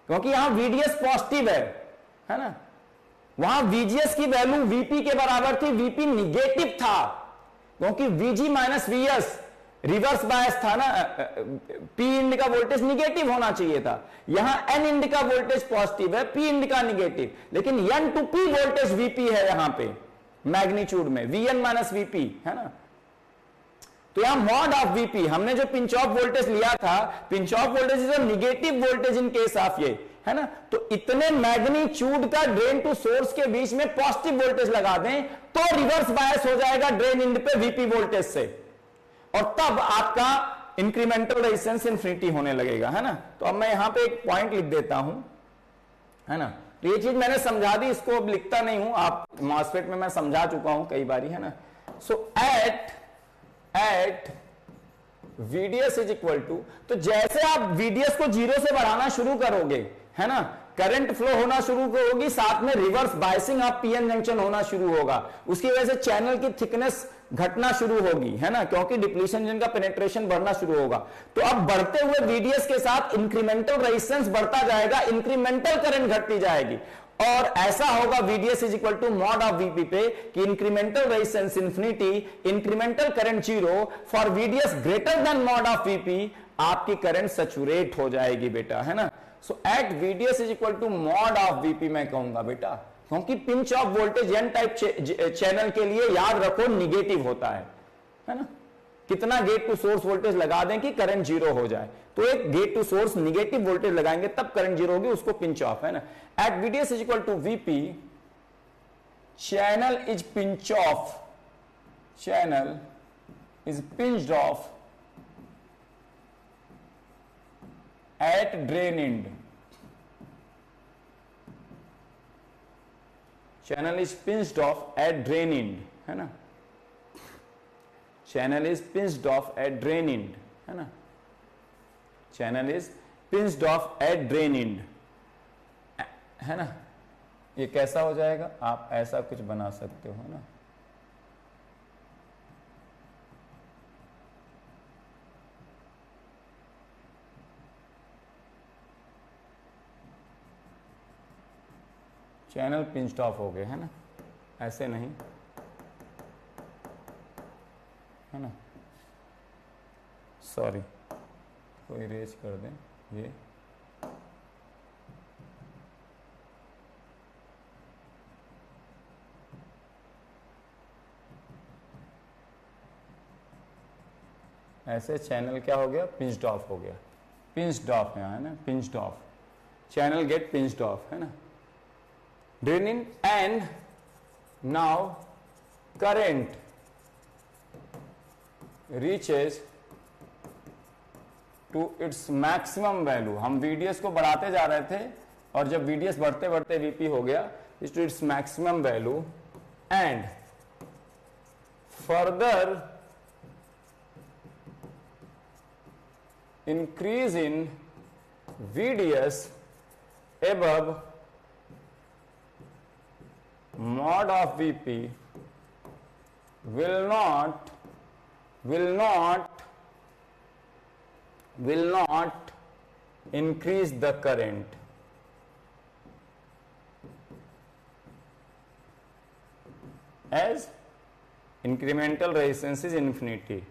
क्योंकि यहां VDS पॉजिटिव है ना, वहां VGS की वैल्यू VP के बराबर थी, VP निगेटिव था, क्योंकि VG minus VS reverse bias था ना, P इंड का वोल्टेज निगेटिव होना चाहिए था, यहां N इंड का वोल्टेज पॉजिटिव है, P इंड का निगेटिव, लेकिन N to P voltage VP है यहां पे मैग्नीट्यूड में, VN माइनस VP, है ना। तो यहां मॉड ऑफ VP, हमने जो पिंच ऑफ वोल्टेज लिया था, pinch off voltage is negative voltage in case of ये, है ना। तो इतने मैग्नीट्यूड का ड्रेन टू सोर्स के बीच में पॉजिटिव वोल्टेज लगा दें तो रिवर्स बायस हो जाएगा ड्रेन इंड पे VP वोल्टेज से, और तब आपका इंक्रीमेंटल रेजिस्टेंस इंफिनिटी होने लगेगा, है ना। तो अब मैं यहां पे एक पॉइंट लिख देता हूं, है ना। तो ये चीज मैंने समझा दी, इसको अब लिखता नहीं हूं, आप मॉसफेट में मैं समझा चुका हूं कई बारी, है ना। So at VDS is equal to, तो जैसे आप VDS को 0 से बढ़ाना शुरू करोगे, है ना, करंट फ्लो होना शुरू होगी, साथ में reverse biasing of PN junction होना शुरू होगा, उसकी वजह से चैनल की थिकनेस घटना शुरू होगी, है ना, क्योंकि डिप्लीशन जंक्शन का पेनिट्रेशन बढ़ना शुरू होगा। तो अब बढ़ते हुए VDS के साथ इंक्रीमेंटल रेजिस्टेंस बढ़ता जाएगा, इंक्रीमेंटल करंट घटती जाएगी, और ऐसा होगा VDS is equal to mod of VP पे कि incremental resistance infinity, incremental current 0 for VDS greater than mod of VP, आपकी करंट सैचुरेट हो जाएगी बेटा, है ना। So at VDS is equal to mod of VP मैं कहूंगा बेटा, क्योंकि pinch off voltage N type channel के लिए याद रखो निगेटिव होता है ना। कितना गेट टू सोर्स वोल्टेज लगा दें कि करंट 0 हो जाए, तो एक gate to source negative voltage लगाएंगे तब करंट 0 होगी, उसको पिंच ऑफ, है ना। At VDS is equal to VP, channel is pinch off, channel is pinched off at drain end, channel is pinched off at drain end, है ना, channel is pinched off at drain end, है ना, channel is pinched off at drain end, है ना। ये कैसा हो जाएगा, आप ऐसा कुछ बना सकते हो ना, चैनल पिंच्ड ऑफ हो गए, है ना, ऐसे नहीं, है ना, सॉरी, कोई इरेज कर दें ये, ऐसे चैनल क्या हो गया, पिंच्ड ऑफ हो गया, पिंच्ड ऑफ यहाँ है ना, pinched off, channel gate pinched off है ना, drain in end now current reaches to its maximum value. हम VDS को बढ़ाते जा रहे थे और जब VDS बढ़ते बढ़ते VP हो गया is to its maximum value and further increase in VDS above mod of VP will not increase the current. As incremental resistance is infinity.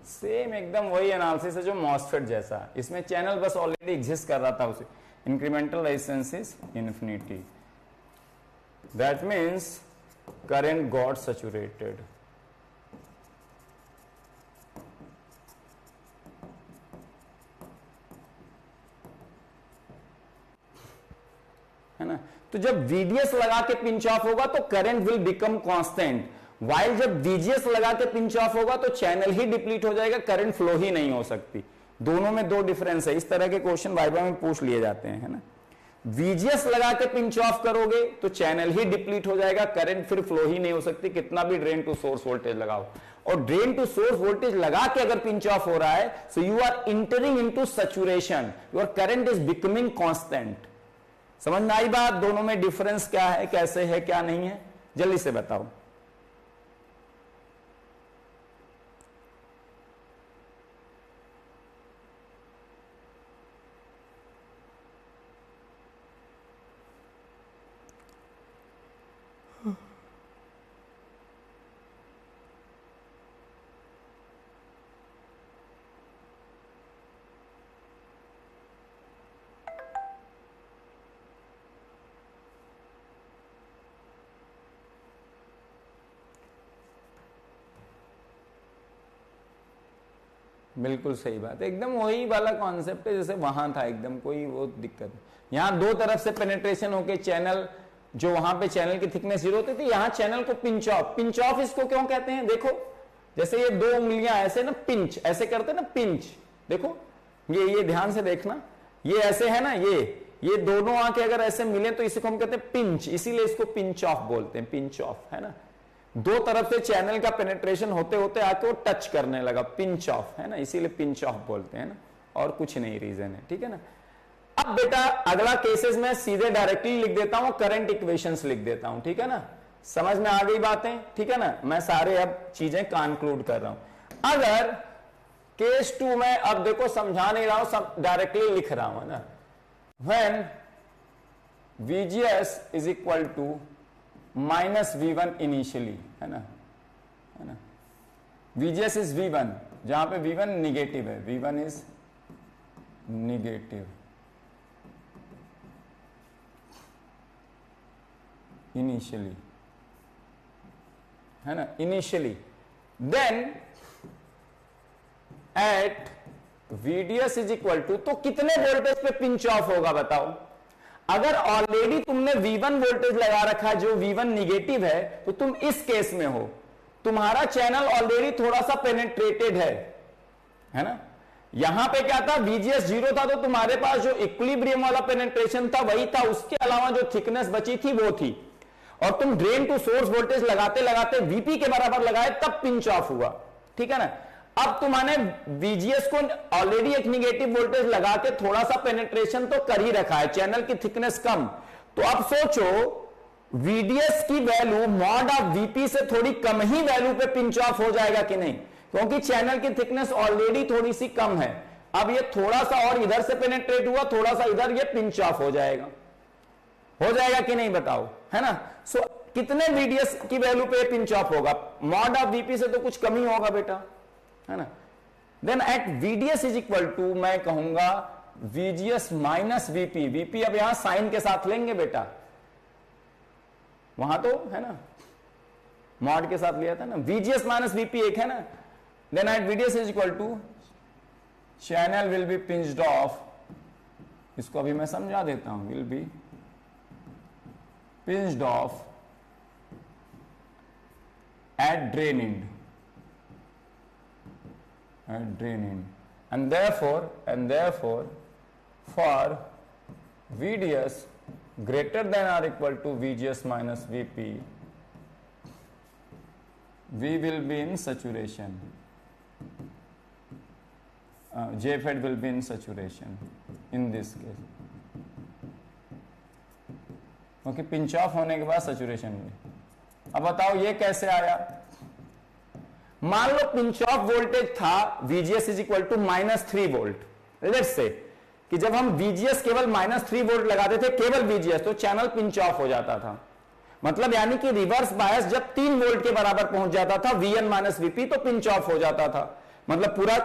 Same एकदम वही एनालिसिस है जो मॉसफेट जैसा, इसमें चैनल बस ऑलरेडी एग्जिस्ट कर रहा था उसे, incremental resistance is infinity, that means current got saturated. है ना, तो जब VDS लगा के पिंच ऑफ होगा तो current will become constant, while जब VGS लगा के पिंच ऑफ होगा तो चैनल ही डिप्लीट हो जाएगा, करंट फ्लो ही नहीं हो सकती। दोनों में दो डिफरेंस है, इस तरह के क्वेश्चन वाइवा में पूछ लिए जाते हैं, है ना। VGS लगा के पिंच ऑफ करोगे तो चैनल ही डिप्लीट हो जाएगा, करंट फिर फ्लो ही नहीं हो सकती, कितना भी ड्रेन टू सोर्स वोल्टेज लगाओ। और ड्रेन टू सोर्स वोल्टेज लगा के अगर पिंच ऑफ हो रहा है so you are entering into saturation, your current is becoming constant. समझ में आई बात, दोनों में डिफरेंस क्या है, कैसे है, क्या नहीं है, जल्दी से बताओ। बिल्कुल सही बात, एकदम वही वाला कॉन्सेप्ट है जैसे वहां था, एकदम कोई वो दिक्कत नहीं। यहां दो तरफ से पेनिट्रेशन होके चैनल, जो वहां पे चैनल की थिकनेस 0 होती थी, यहां चैनल को पिंच ऑफ, पिंच ऑफ इसको क्यों कहते हैं, देखो जैसे ये दो उंगलियां ऐसे ना पिंच ऐसे करते ना, पिंच, देखो ये ध्यान से देखना, ये ऐसे है ना, ये दोनों आंखें अगर ऐसे मिले तो इसी को हम कहते हैं पिंच, इसीलिए इसको पिंच ऑफ बोलते हैं, पिंच ऑफ, है ना। दो तरफ से चैनल का पेनिट्रेशन होते होते आके वो टच करने लगा, पिंच ऑफ, है ना, इसीलिए पिंच ऑफ बोलते हैं ना, और कुछ नहीं रीजन है, ठीक है ना। अब बेटा अगला केसेस में सीधे डायरेक्टली लिख देता हूं, करंट इक्वेशंस लिख देता हूं, ठीक है ना, समझ में आ गई बातें, ठीक है ना। मैं सारे अब चीजें कंक्लूड कर रहा हूं। अगर केस 2 में अब देखो समझा नहीं रहा हूं, सब डायरेक्टली लिख रहा हूं, है ना। When VGS is equal to -V1 initially, है ना, VGS इज V1, जहां पे V1 निगेटिव है, V1 इज निगेटिव इनिशियली, है ना, initially, then at VDS is equal to, तो कितने वोल्टेज पे पिंच ऑफ होगा बताओ। अगर ऑलरेडी तुमने V1 वोल्टेज लगा रखा है जो V1 निगेटिव है, तो तुम इस केस में हो, तुम्हारा चैनल ऑलरेडी थोड़ा सा पेनेट्रेटेड है ना। यहां पे क्या था, VGS 0 था, तो तुम्हारे पास जो इक्विलिब्रियम वाला पेनेट्रेशन था वही था, उसके अलावा जो थिकनेस बची थी वो थी, और तुम ड्रेन टू सोर्स वोल्टेज लगाते लगाते VP के बराबर लगाए तब पिंच ऑफ हुआ, ठीक है ना। अब तुम्हारे VGS को ऑलरेडी एक निगेटिव वोल्टेज लगा के थोड़ा सा पेनिट्रेशन तो कर ही रखा है, चैनल की थिकनेस कम, तो अब सोचो VDS की वैल्यू मॉड ऑफ VP से थोड़ी कम ही वैल्यू पे पिंच ऑफ हो जाएगा कि नहीं, क्योंकि चैनल की थिकनेस ऑलरेडी थोड़ी सी कम है। अब ये थोड़ा सा और इधर से पेनिट्रेट हुआ, थोड़ा सा इधर, ये पिंच ऑफ हो जाएगा कि नहीं बताओ, है ना। सो कितने VDS की वैल्यू पे पिंच ऑफ होगा, मॉड ऑफ VP से तो कुछ कम ही होगा बेटा, है ना। Then at VDS is equal to, मैं कहूंगा VGS माइनस VP, VP अब यहां साइन के साथ लेंगे बेटा, वहां तो है ना, मॉड के साथ लिया था ना, VGS माइनस VP एक है ना, then at VDS is equal to channel will be pinched off, इसको अभी मैं समझा देता हूं, will be pinched off at drain end, and therefore for VDS greater than or equal to VGS minus VP, we will be in saturation, JFET will be in saturation in this case. Okay, pinch of होने के बाद saturation में। अब बताओ ये कैसे आया? मान लो पिंच ऑफ वोल्टेज था VGS is equal to -3 volt. Let's say कि जब हम VGS केवल -3 वोल्ट लगाते थे, केवल VGS, तो चैनल पिंच ऑफ हो जाता था। मतलब यानी कि रिवर्स बायस जब 3 वोल्ट के बराबर पहुंच जाता था VN माइनस VP, तो पिंच ऑफ हो जाता था। मतलब पूरा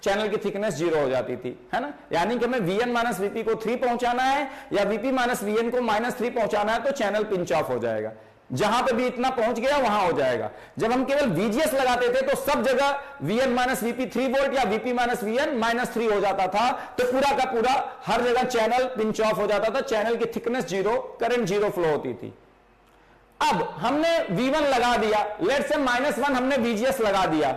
चैनल की थिकनेस 0 हो जाती थी, है ना। यानी कि हमें VN माइनस VP को 3 पहुंचाना है या VP माइनस VN को -3 पहुंचाना है, तो चैनल पिंच ऑफ हो जाएगा। जहां पे भी इतना पहुंच गया वहां हो जाएगा। जब हम केवल VGS लगाते थे तो सब जगह VN माइनस VP 3 वोल्ट या VP माइनस VN -3 हो जाता था, तो पूरा का पूरा हर जगह चैनल पिंच ऑफ हो जाता था, चैनल की थिकनेस 0, करंट 0 फ्लो होती थी। अब हमने V1 लगा दिया, लेट्स से -1 हमने VGS लगा दिया,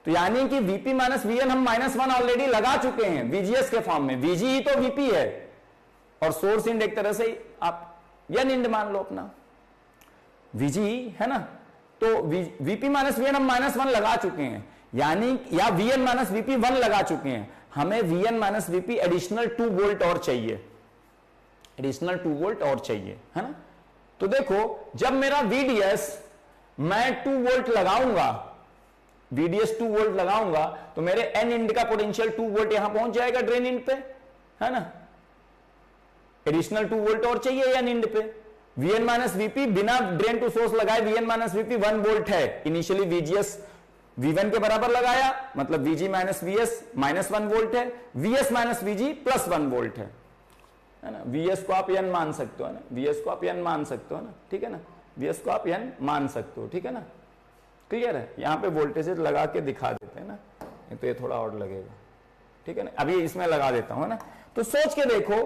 तो यानी कि VP माइनस VN हम -1 ऑलरेडी लगा चुके हैं VGS के फॉर्म में। VG ही तो VP है और सोर्स इंड एक तरह से आप N इंड मान लो अपना, VG है ना। तो VP माइनस VN हम -1 लगा चुके हैं, यानी या VN माइनस VP 1 लगा चुके हैं। हमें VN minus VP additional 2 volt और चाहिए, एडिशनल 2 वोल्ट और चाहिए, है ना। तो देखो जब मेरा VDS मैं 2 वोल्ट लगाऊंगा, VDS 2 वोल्ट लगाऊंगा, तो मेरे N इंड का पोटेंशियल 2 वोल्ट यहां पहुंच जाएगा ड्रेन इंड पे, है ना। एडिशनल 2 वोल्ट और चाहिए N इंड पे। VN माइनस VP बिना ड्रेन टू सोर्स लगाए VN माइनस VP 1 वोल्ट है। इनिशियली VGS V1 के बराबर लगाया, मतलब VG माइनस VS -1 वोल्ट है, VS माइनस VG +1 वोल्ट है ना। VS को आप N मान सकते हो ना, VS को आप N मान सकते हो ना, ठीक है ना। VS को आप N मान सकते हो, ठीक है ना। क्लियर है? यहां पे वोल्टेजेस लगा के दिखा देते हैं ना, तो ये थोड़ा और लगेगा, ठीक है ना। अभी इसमें लगा देता हूं, है ना। तो सोच के देखो,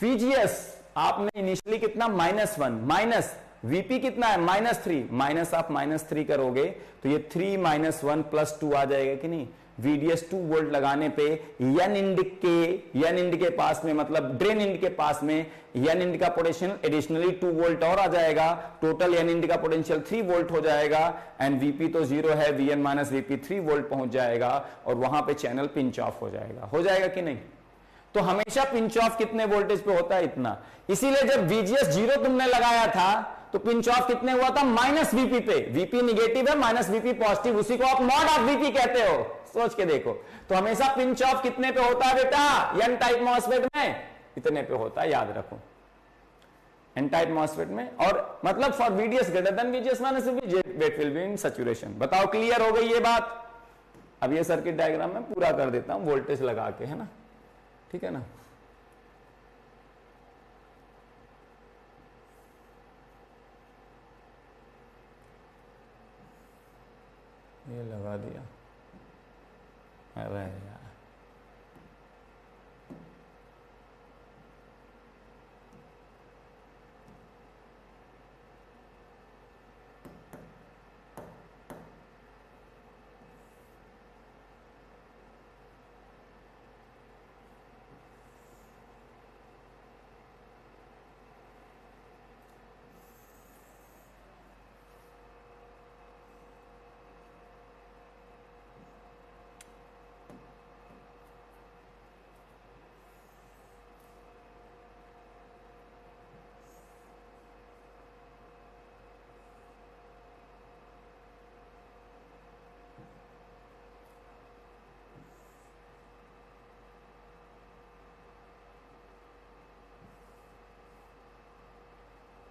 VGS आपने इनिशियली कितना -1, माइनस VP कितना है -3, माइनस आप -3 करोगे तो ये 3 - 1 + 2 आ जाएगा कि नहीं। VDS 2 वोल्ट लगाने पे N इंड के पास में, मतलब ड्रेन इंड के पास में N इंड का पोटेंशियल एडिशनली 2 वोल्ट और आ जाएगा, टोटल N इंड का पोटेंशियल 3 वोल्ट हो जाएगा। एंड VP तो 0 है, VN माइनस VP 3 वोल्ट पहुंच जाएगा और वहां पे चैनल पिंच ऑफ हो जाएगा कि नहीं। तो हमेशा पिंच ऑफ कितने वोल्टेज पे होता है? इतना। इसीलिए जब VGS 0 तुमने लगाया था तो पिंच ऑफ कितने हुआ था? -VP पे। VP निगेटिव है, -VP पॉजिटिव, उसी को आप मॉड ऑफ VP कहते हो। सोच के देखो, तो हमेशा पिंच ऑफ कितने पे होता है बेटा? N टाइप मॉसफेट में इतने पे होता है, याद रखो, N टाइप मॉसफेट में। और मतलब for VDS greater then VGS minus VP, JFET will be in saturation. बताओ क्लियर हो गई ये बात? अब ये सर्किट डायग्राम में पूरा कर देता हूं वोल्टेज लगा के, है ना, ठीक है ना। ये लगा दिया, अरे यार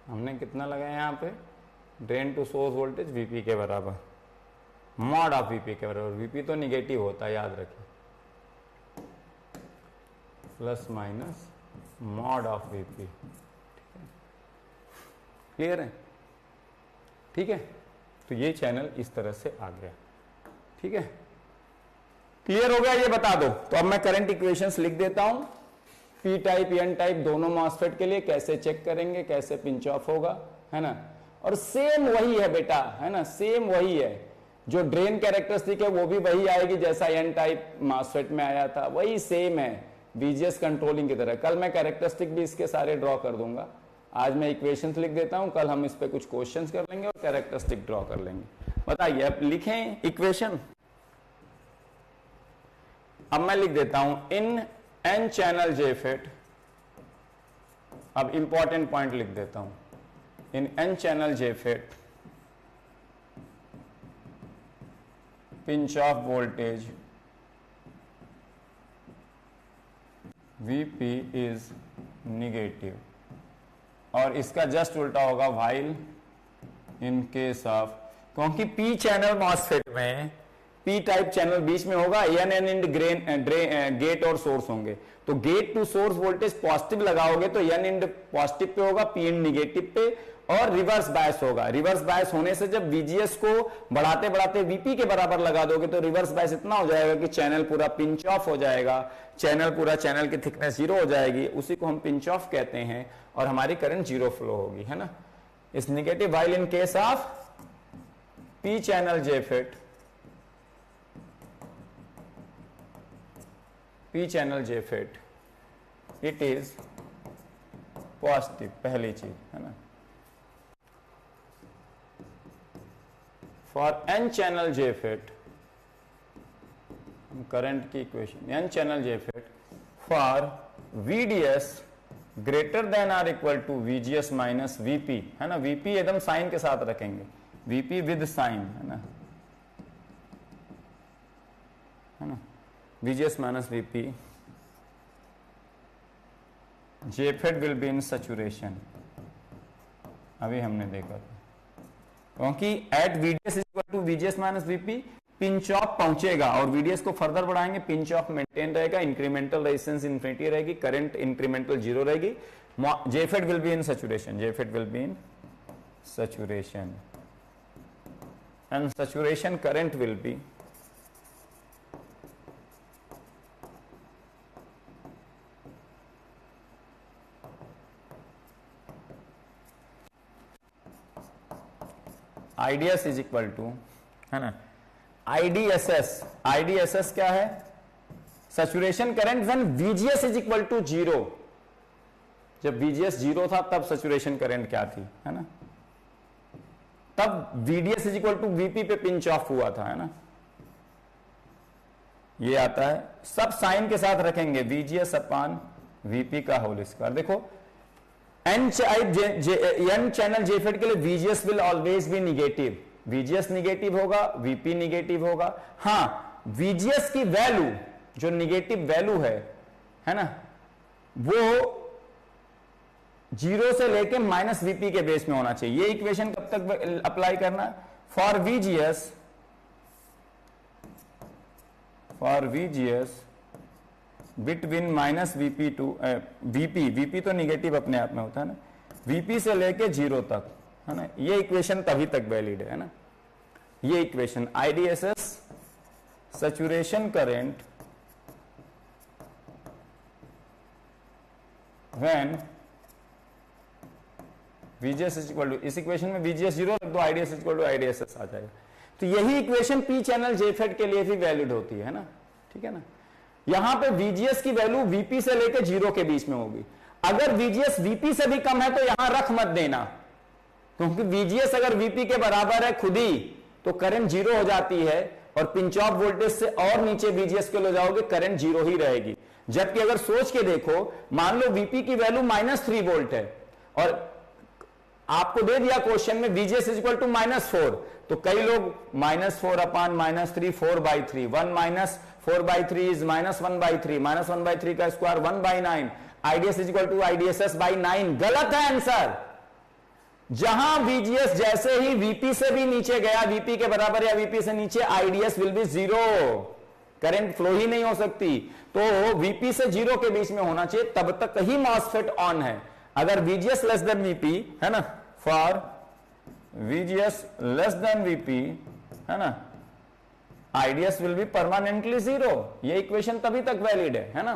हमने कितना लगाया यहाँ पे? Drain to source voltage VP के बराबर, मॉड ऑफ VP के बराबर। VP तो निगेटिव होता है, याद रखिए, plus minus mod of VP, clear है। ठीक है, तो ये चैनल इस तरह से आ गया। ठीक है, क्लियर हो गया, ये बता दो। तो अब मैं करंट इक्वेशंस लिख देता हूं, पी टाइप एन टाइप दोनों मॉसफेट के लिए कैसे चेक करेंगे, कैसे पिंच ऑफ होगा, है ना। और सेम वही है बेटा, है ना, सेम वही है, जो ड्रेन कैरेक्टरिस्टिक है वो भी वही आएगी जैसा एन टाइप मॉसफेट में आया था, वही सेम है, बीजीएस कंट्रोलिंग की तरह। कल मैं कैरेक्टरिस्टिक भी इसके सारे ड्रॉ कर दूंगा, आज मैं इक्वेशंस लिख देता हूं, कल हम इस पे कुछ क्वेश्चंस कर लेंगे और कैरेक्टरिस्टिक ड्रॉ कर लेंगे। बताइए, अब लिखें इक्वेशन। अब मैं लिख देता हूं इन एन चैनल जेफेट, अब इंपॉर्टेंट पॉइंट लिख देता हूं, in n channel JFET pinch off voltage Vp is negative, और इसका जस्ट उल्टा होगा व्हाइल इन केस ऑफ, क्योंकि पी चैनल मॉसफेट में पी टाइप चैनल बीच में होगा, एन एन इंड गेट और सोर्स होंगे, तो gate to source voltage positive लगाओगे तो एन इंड पॉजिटिव पे होगा, पी इंड निगेटिव पे, और रिवर्स बायस होगा। रिवर्स बायस होने से जब VGS को बढ़ाते बढ़ाते VP के बराबर लगा दोगे तो रिवर्स बायस इतना हो जाएगा कि चैनल पूरा पिंच ऑफ हो जाएगा, चैनल की थिकनेस 0 हो जाएगी, उसी को हम पिंच ऑफ कहते हैं, और हमारी करंट 0 फ्लो होगी, है ना। इस negative while in case of P channel JFET, P channel JFET it is positive, पहली चीज, है ना। For N channel JFET, current की equation, N channel JFET for VDS greater than or equal to VGS minus VP, है ना, VP एकदम sign के साथ रखेंगे, VP विद साइन, है ना, VGS minus VP, JFET will be in saturation, अभी हमने देखा था, क्योंकि at VDS equal to VGS minus VP pinch off पहुंचेगा, और VDS को फर्दर बढ़ाएंगे, पिंच ऑफ मेंटेन रहेगा, इंक्रीमेंटल रेजिस्टेंस इन्फिनिटी रहेगी, करंट इंक्रीमेंटल 0 रहेगी, JFET will be in saturation, JFET will be in saturation, and saturation current will be IDS is equal to, है ना, IDSS क्या है, saturation current when VGS is equal to 0, जब VGS 0 था तब saturation current क्या थी, है ना, तब VDS is equal to VP पे पिंच ऑफ हुआ था, है ना, ये आता है, सब साइन के साथ रखेंगे, VGS अपॉन VP का होल स्क्वायर। देखो एन चैनल जेफेट के लिए VGS will always be negative, VGS negative होगा, VP निगेटिव होगा, हाँ VGS की वैल्यू जो निगेटिव वैल्यू है ना, वो 0 से लेके माइनस VP के बेस में होना चाहिए। ये इक्वेशन कब तक अप्लाई करना, for VGS between minus VP to VP तो निगेटिव अपने आप में होता है ना, VP से लेके 0 तक, है ना, ये इक्वेशन तभी तक वैलिड है ना, ये equation IDSS saturation current when VGS is equal to, इस इक्वेशन में VGS 0 रख दो, IDS इक्वल टू IDSS आ जाएगा। तो यही इक्वेशन पी चैनल जेफेट के लिए भी वैलिड होती है ना, ठीक है ना। यहां पे VGS की वैल्यू VP से लेकर 0 के बीच में होगी, अगर VGS VP से भी कम है तो यहां रख मत देना, क्योंकि VGS अगर VP के बराबर है खुद ही तो करंट 0 हो जाती है, और पिंच ऑफ वोल्टेज से और नीचे VGS के ले जाओगे करंट 0 ही रहेगी। जबकि अगर सोच के देखो, मान लो VP की वैल्यू -3 वोल्ट है और आपको दे दिया क्वेश्चन में VGS इज इक्वल टू -4, तो कई लोग -4 अपॉन -3 4/3, 1 4/3 इज -1/3, -1/3 का square 1/9, IDS is equal to IDSS by 9, गलत है आंसर। जहां VGS जैसे ही VP से भी नीचे गया, VP के बराबर या VP से नीचे, IDS will be 0, current flow ही नहीं हो सकती। तो VP से 0 के बीच में होना चाहिए, तब तक ही मॉसफेट ऑन है। अगर VGS लेस देन VP, है ना, for VGS less than VP, है ना, IDS will B permanently zero. ये इक्वेशन तभी तक वैलिड है ना।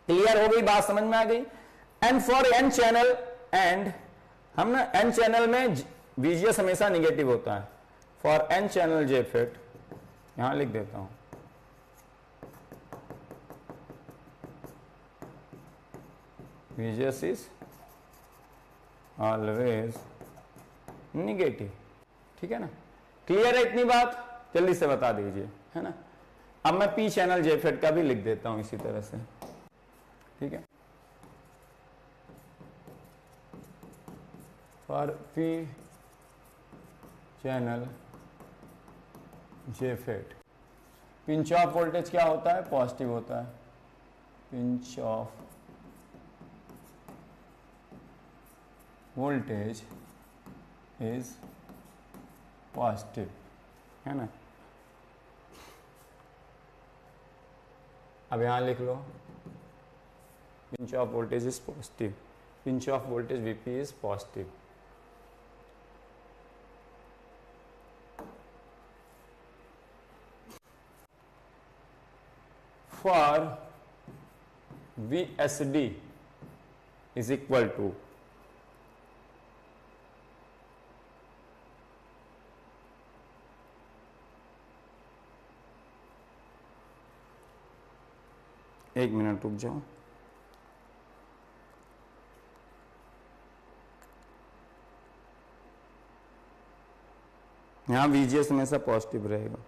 क्लियर हो गई बात, समझ में आ गई। And for N channel, and हम ना एन चैनल में VGS हमेशा निगेटिव होता है। फॉर एन चैनल JFET, यहां लिख देता हूं, VGS इज ऑलवेज निगेटिव। ठीक है ना, क्लियर है इतनी बात, जल्दी से बता दीजिए, है ना। अब मैं P चैनल JFET का भी लिख देता हूं इसी तरह से। ठीक है, for P channel JFET pinch off voltage क्या होता है, पॉजिटिव होता है। Pinch off voltage is positive, है ना। अब यहां लिख लो, pinch off voltage is positive, pinch off voltage VP is positive. For VSD is equal to एक मिनट रुक जाओ, यहां VGS हमेशा पॉजिटिव रहेगा।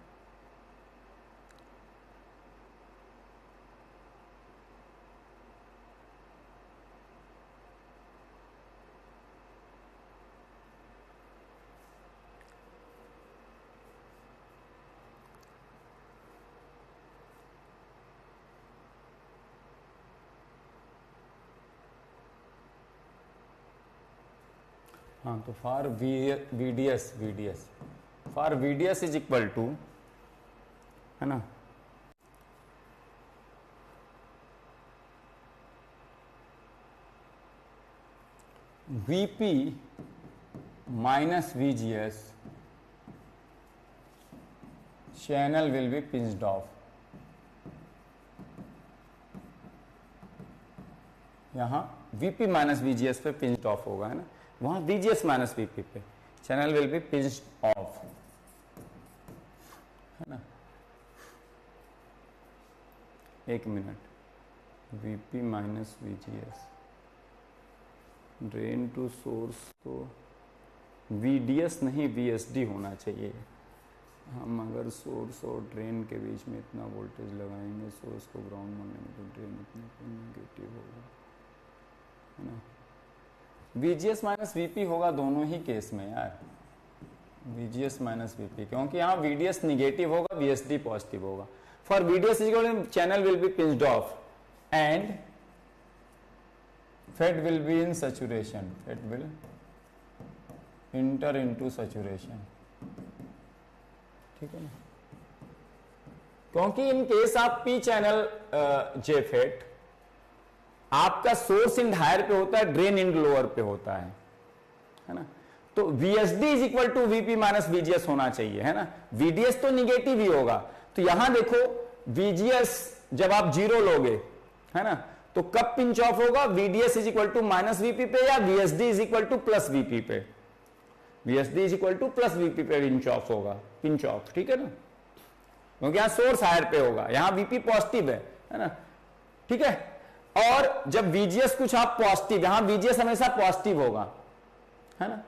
हाँ, तो for VDS for VDS is equal to, है ना, VP minus VGS, channel will be pinched off. यहां VP माइनस VGS पे पिंच्ड ऑफ होगा, है ना, वहां VGS माइनस VP पे channel will be pinched off, है ना। एक minute, VP minus VGS, drain to source तो VDS नहीं VSD होना चाहिए। हम अगर सोर्स और ड्रेन के बीच में इतना वोल्टेज लगाएंगे, सोर्स को ग्राउंड मानेंगे, तो ड्रेन इतने नेगेटिव होगा, है ना। VGS माइनस VP होगा दोनों ही केस में यार, VGS माइनस VP, क्योंकि यहाँ VDS निगेटिव होगा, VSD पॉजिटिव होगा। For VDS channel will be pinched of and FET will be in saturation, FET will inter into saturation. ठीक है ना, क्योंकि इन case of P channel JFET आपका सोर्स इन हायर पे होता है, ड्रेन इन लोअर पे होता है ना। तो VSD is equal to VP minus VGS होना चाहिए, है ना। VDS तो निगेटिव ही होगा, तो यहां देखो VGS जब आप जीरो लोगे, है ना, तो कब पिंच ऑफ होगा, VDS is equal to minus VP पे, या VSD is equal to plus VP पे, VSD is equal to plus VP पे पिंच ऑफ होगा, पिंच ऑफ। ठीक है ना, क्योंकि यहां सोर्स हायर पे होगा, यहां VP पॉजिटिव है ना। ठीक है, और जब VGS कुछ आप पॉजिटिव, यहां VGS हमेशा पॉजिटिव होगा, है ना।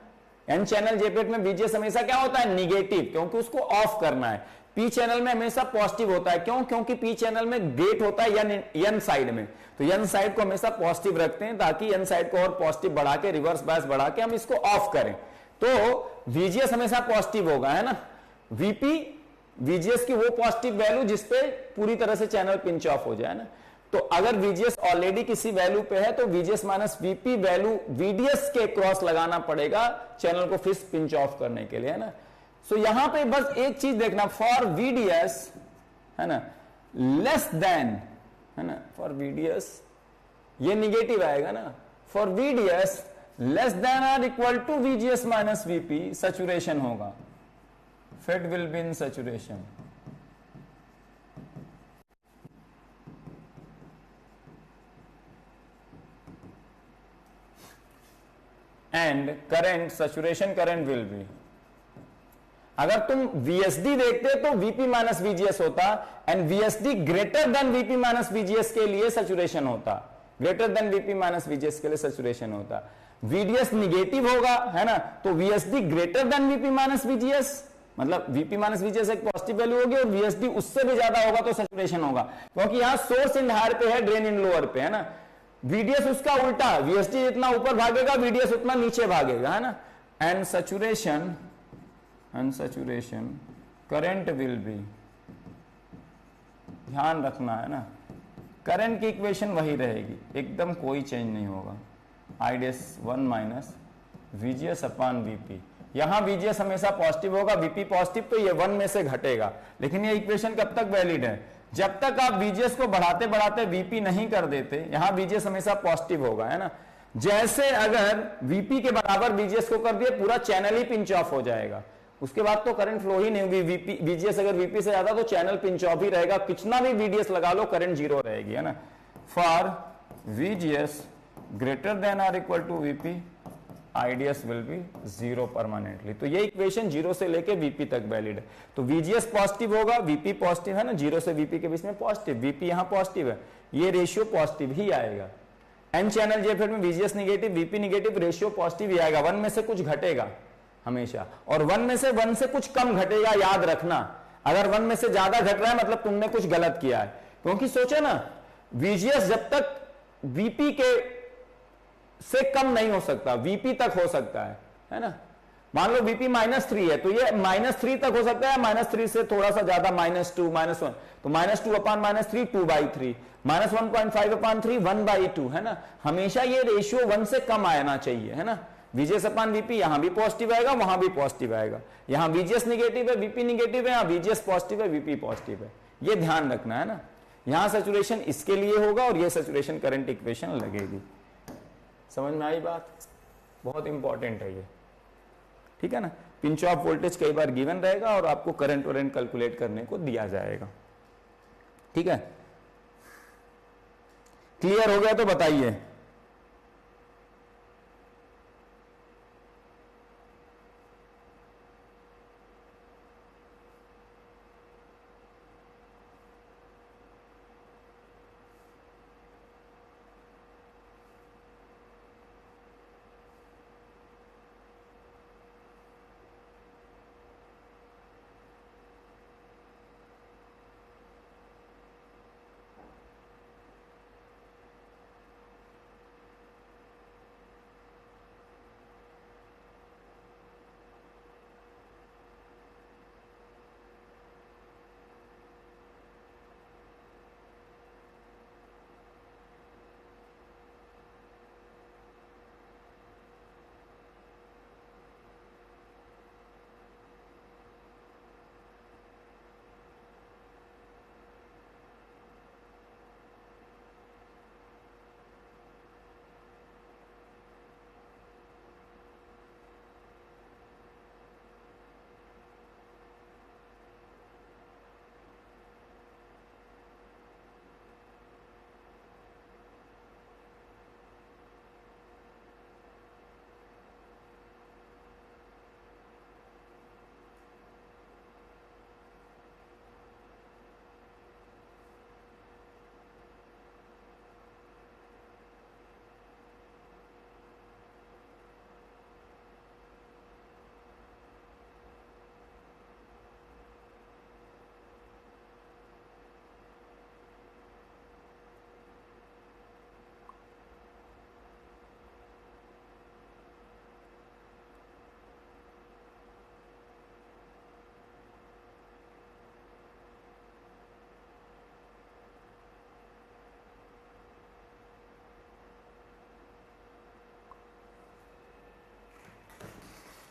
एन चैनल JFET में VGS हमेशा क्या होता है, निगेटिव, क्योंकि उसको ऑफ करना है। P चैनल में हमेशा पॉजिटिव होता है, क्यों, क्योंकि P चैनल में गेट होता है N साइड में, तो N साइड को हमेशा पॉजिटिव रखते हैं, ताकि N साइड को और पॉजिटिव बढ़ा के, रिवर्स बायस बढ़ा के हम इसको ऑफ करें। तो VGS हमेशा पॉजिटिव होगा, है ना। VP VGS की वो पॉजिटिव वैल्यू जिसपे पूरी तरह से चैनल पिंच ऑफ हो जाए ना। तो अगर VGS ऑलरेडी किसी वैल्यू पे है, तो VGS minus VP value VDS के क्रॉस लगाना पड़ेगा चैनल को फिर पिंच ऑफ करने के लिए, है ना। सो यहां पे बस एक चीज देखना, फॉर VDS, है ना, लेस देन, है ना, फॉर VDS ये निगेटिव आएगा ना, for VDS less than or equal to VGS minus VP saturation होगा, FET will be in saturation. And current saturation current will be, अगर तुम VSD देखते तो VP माइनस VGS होता, and VSD greater than VP minus VGS के लिए saturation होता, greater than VP minus VGS के लिए सैचुरेशन होता। VDS निगेटिव होगा, है ना, तो VSD greater than VP minus VGS, मतलब VP माइनस VGS एक पॉजिटिव वैल्यू होगी और VSD उससे भी ज्यादा होगा तो सैचुरेशन होगा, क्योंकि यहां सोर्स इन हायर पे है, ड्रेन इन लोअर पे, है ना। VDS उसका उल्टा, VSD जितना ऊपर भागेगा VDS उतना नीचे भागेगा, है ना। And saturation current will B, ध्यान रखना, है ना, करंट की इक्वेशन वही रहेगी, एकदम कोई चेंज नहीं होगा। IDS 1 minus VGS upon VP, यहां VGS हमेशा पॉजिटिव होगा, VP पॉजिटिव, तो ये 1 में से घटेगा। लेकिन ये इक्वेशन कब तक वैलिड है? जब तक आप VGS को बढ़ाते बढ़ाते VP नहीं कर देते, यहां VGS हमेशा पॉजिटिव होगा, है ना। जैसे अगर VP के बराबर VGS को कर दिए, पूरा चैनल ही पिंच ऑफ हो जाएगा, उसके बाद तो करंट फ्लो ही नहीं होगी। VGS अगर VP से ज्यादा तो चैनल पिंच ऑफ ही रहेगा, कितना भी VDS लगा लो करंट जीरो रहेगी, है ना। For VGS greater than or equal to VP IDS will be zero permanently. तो ये इक्वेशन जीरो से लेके VP तक वैलिड है। तो VGS पॉजिटिव होगा, VP पॉजिटिव, है ना, जीरो से VP के बीच में पॉजिटिव, VP यहां पॉजिटिव है, ये रेशियो पॉजिटिव ही आएगा। एन चैनल जेफेड में VGS negative VP negative, ratio positive ही आएगा, 1 में से कुछ घटेगा हमेशा, और 1 से कुछ कम घटेगा, याद रखना। अगर 1 में से ज्यादा घट रहा है मतलब तुमने कुछ गलत किया है, क्योंकि सोचो ना, VGS जब तक VP के से कम नहीं हो सकता, VP तक हो सकता है ना। मान लो VP -3 है तो ये -3 तक हो सकता है, -3 से थोड़ा सा ज्यादा -2 -1, तो -2 अपॉन -3 2/3, -1.5 अपॉन 3 1/2, है ना। हमेशा ये रेशियो 1 से कम आना चाहिए, है ना। VGS अपॉन VP यहां भी पॉजिटिव आएगा, वहां भी पॉजिटिव आएगा, यहां VGS निगेटिव है VP निगेटिव है, यहां VGS पॉजिटिव है VP पॉजिटिव है, ये ध्यान रखना, है ना। यहां सैचुरेशन इसके लिए होगा और ये सैचुरेशन करंट इक्वेशन लगेगी। समझ में आई बात? बहुत इंपॉर्टेंट है ये, ठीक है ना। पिंच ऑफ वोल्टेज कई बार गिवन रहेगा और आपको करंट वरेंट कैलकुलेट करने को दिया जाएगा, ठीक है। क्लियर हो गया तो बताइए।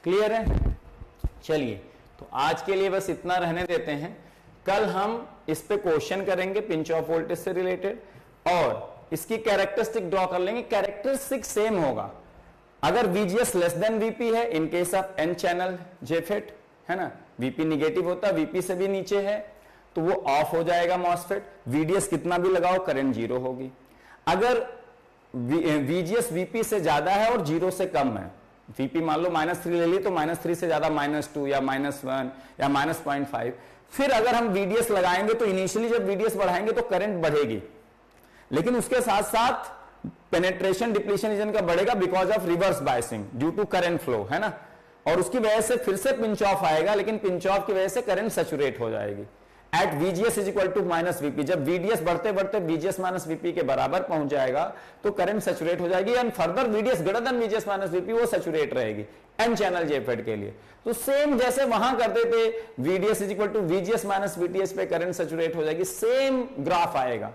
क्लियर है? चलिए, तो आज के लिए बस इतना रहने देते हैं। कल हम इस पे क्वेश्चन करेंगे पिंच ऑफ वोल्टेज से रिलेटेड और इसकी कैरेक्टरिस्टिक ड्रॉ कर लेंगे। कैरेक्टरिस्टिक सेम होगा, अगर VGS लेस देन VP है इन case of N channel JFET, है ना, VP निगेटिव होता है, VP से भी नीचे है तो वो ऑफ हो जाएगा MOSFET, VDS कितना भी लगाओ करंट जीरो होगी। अगर VGS VP से ज्यादा है और जीरो से कम है, VP मान लो -3 ले ली तो -3 से ज्यादा -2 या -1 या -0.5, फिर अगर हम VDS लगाएंगे तो इनिशियली जब VDS बढ़ाएंगे तो करंट बढ़ेगी, लेकिन उसके साथ साथ पेनेट्रेशन डिप्लीशन रीजन का बढ़ेगा because of reverse biasing due to current flow, है ना, और उसकी वजह से फिर से पिंच ऑफ आएगा, लेकिन पिंच ऑफ की वजह से करंट सैचुरेट हो जाएगी at VGS is equal to -VP। जब VDS बढ़ते बढ़ते VGS -VP के बराबर पहुंच जाएगा तो करंट सैचुरेट हो जाएगी and further VDS greater then VGS -VP वो सैचुरेट रहेगी N चैनल JFET के लिए। तो सेम जैसे वहां करते थे VDS is equal to VGS -VTS पे करंट सैचुरेट हो जाएगी, सेम ग्राफ आएगा,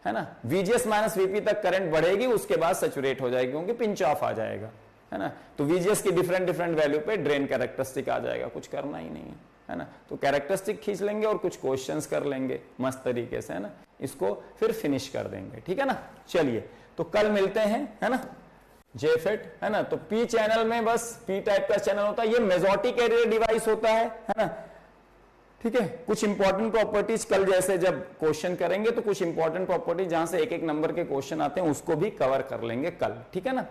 है ना, VGS -VP तक करंट बढ़ेगी, उसके बाद सैचुरेट हो जाएगी क्योंकि पिंच ऑफ आ जाएगा, है ना। तो VGS की डिफरेंट डिफरेंट वैल्यू पे ड्रेन कैरेक्टरिस्टिक आ जाएगा, कुछ करना ही नहीं है ना। तो कैरेक्टरिस्टिक खींच लेंगे और कुछ क्वेश्चंस कर लेंगे मस्त तरीके से, है ना, इसको फिर फिनिश कर देंगे, ठीक है ना। चलिए तो कल मिलते हैं, है ना। JFET, है ना, तो P चैनल में बस P टाइप का चैनल होता है, ये मेजॉरिटी कैरियर डिवाइस होता है ना, ठीक है। कुछ इंपॉर्टेंट प्रॉपर्टीज कल जैसे जब क्वेश्चन करेंगे तो कुछ इंपॉर्टेंट प्रॉपर्टीज जहां से एक एक नंबर के क्वेश्चन आते हैं उसको भी कवर कर लेंगे कल, ठीक है ना।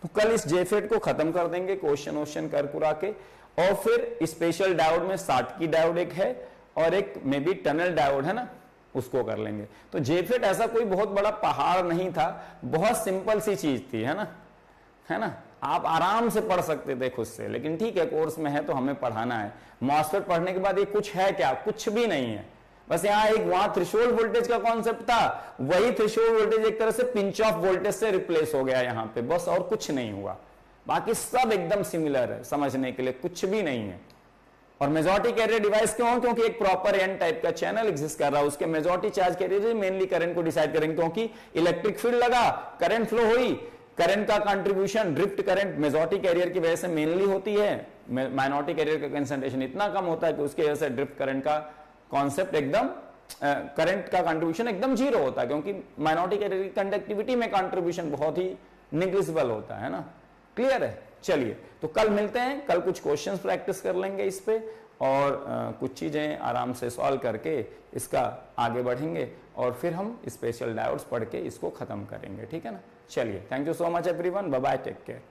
तो कल इस JFET को खत्म कर देंगे क्वेश्चन कर कुरा के, और फिर स्पेशल डायोड में साटकी डायोड एक है और एक मे बी टनल डायोड, है ना, उसको कर लेंगे। तो JFET ऐसा कोई बहुत बड़ा पहाड़ नहीं था, बहुत सिंपल सी चीज थी, है ना, आप आराम से पढ़ सकते थे खुद से, लेकिन ठीक है कोर्स में है तो हमें पढ़ाना है। MOSFET पढ़ने के बाद ये कुछ है क्या, कुछ भी नहीं है, बस यहाँ एक वहां थ्रेशोल्ड वोल्टेज का कॉन्सेप्ट था, वही थ्रेशोल्ड वोल्टेज एक तरह से पिंच ऑफ वोल्टेज से रिप्लेस हो गया यहाँ पे, बस और कुछ नहीं हुआ, बाकी सब एकदम सिमिलर है, समझने के लिए कुछ भी नहीं है। और मेजॉरिटी कैरियर डिवाइस क्यों, क्योंकि एक प्रॉपर एन टाइप का चैनल एग्जिस्ट कर रहा है, उसके majority charge carrier mainly current को डिसाइड करेंगे, क्योंकि इलेक्ट्रिक फील्ड लगा, करंट फ्लो हुई, करंट का contribution drift current majority carrier की वजह से मेनली होती है, माइनॉरिटी कैरियर का कंसंट्रेशन इतना कम होता है कि उसकी वजह से ड्रिफ्ट करंट का कॉन्सेप्ट एकदम करंट का कंट्रीब्यूशन एकदम जीरो होता है, क्योंकि माइनॉरिटी कैरियर की कंडक्टिविटी में कंट्रीब्यूशन बहुत ही निग्लिजिबल होता है ना। क्लियर है। चलिए तो कल मिलते हैं, कल कुछ क्वेश्चंस प्रैक्टिस कर लेंगे इस पे और कुछ चीजें आराम से सॉल्व करके इसका आगे बढ़ेंगे और फिर हम स्पेशल डायोड्स पढ़ के इसको खत्म करेंगे, ठीक है ना। चलिए, thank you so much everyone, bye bye, take care.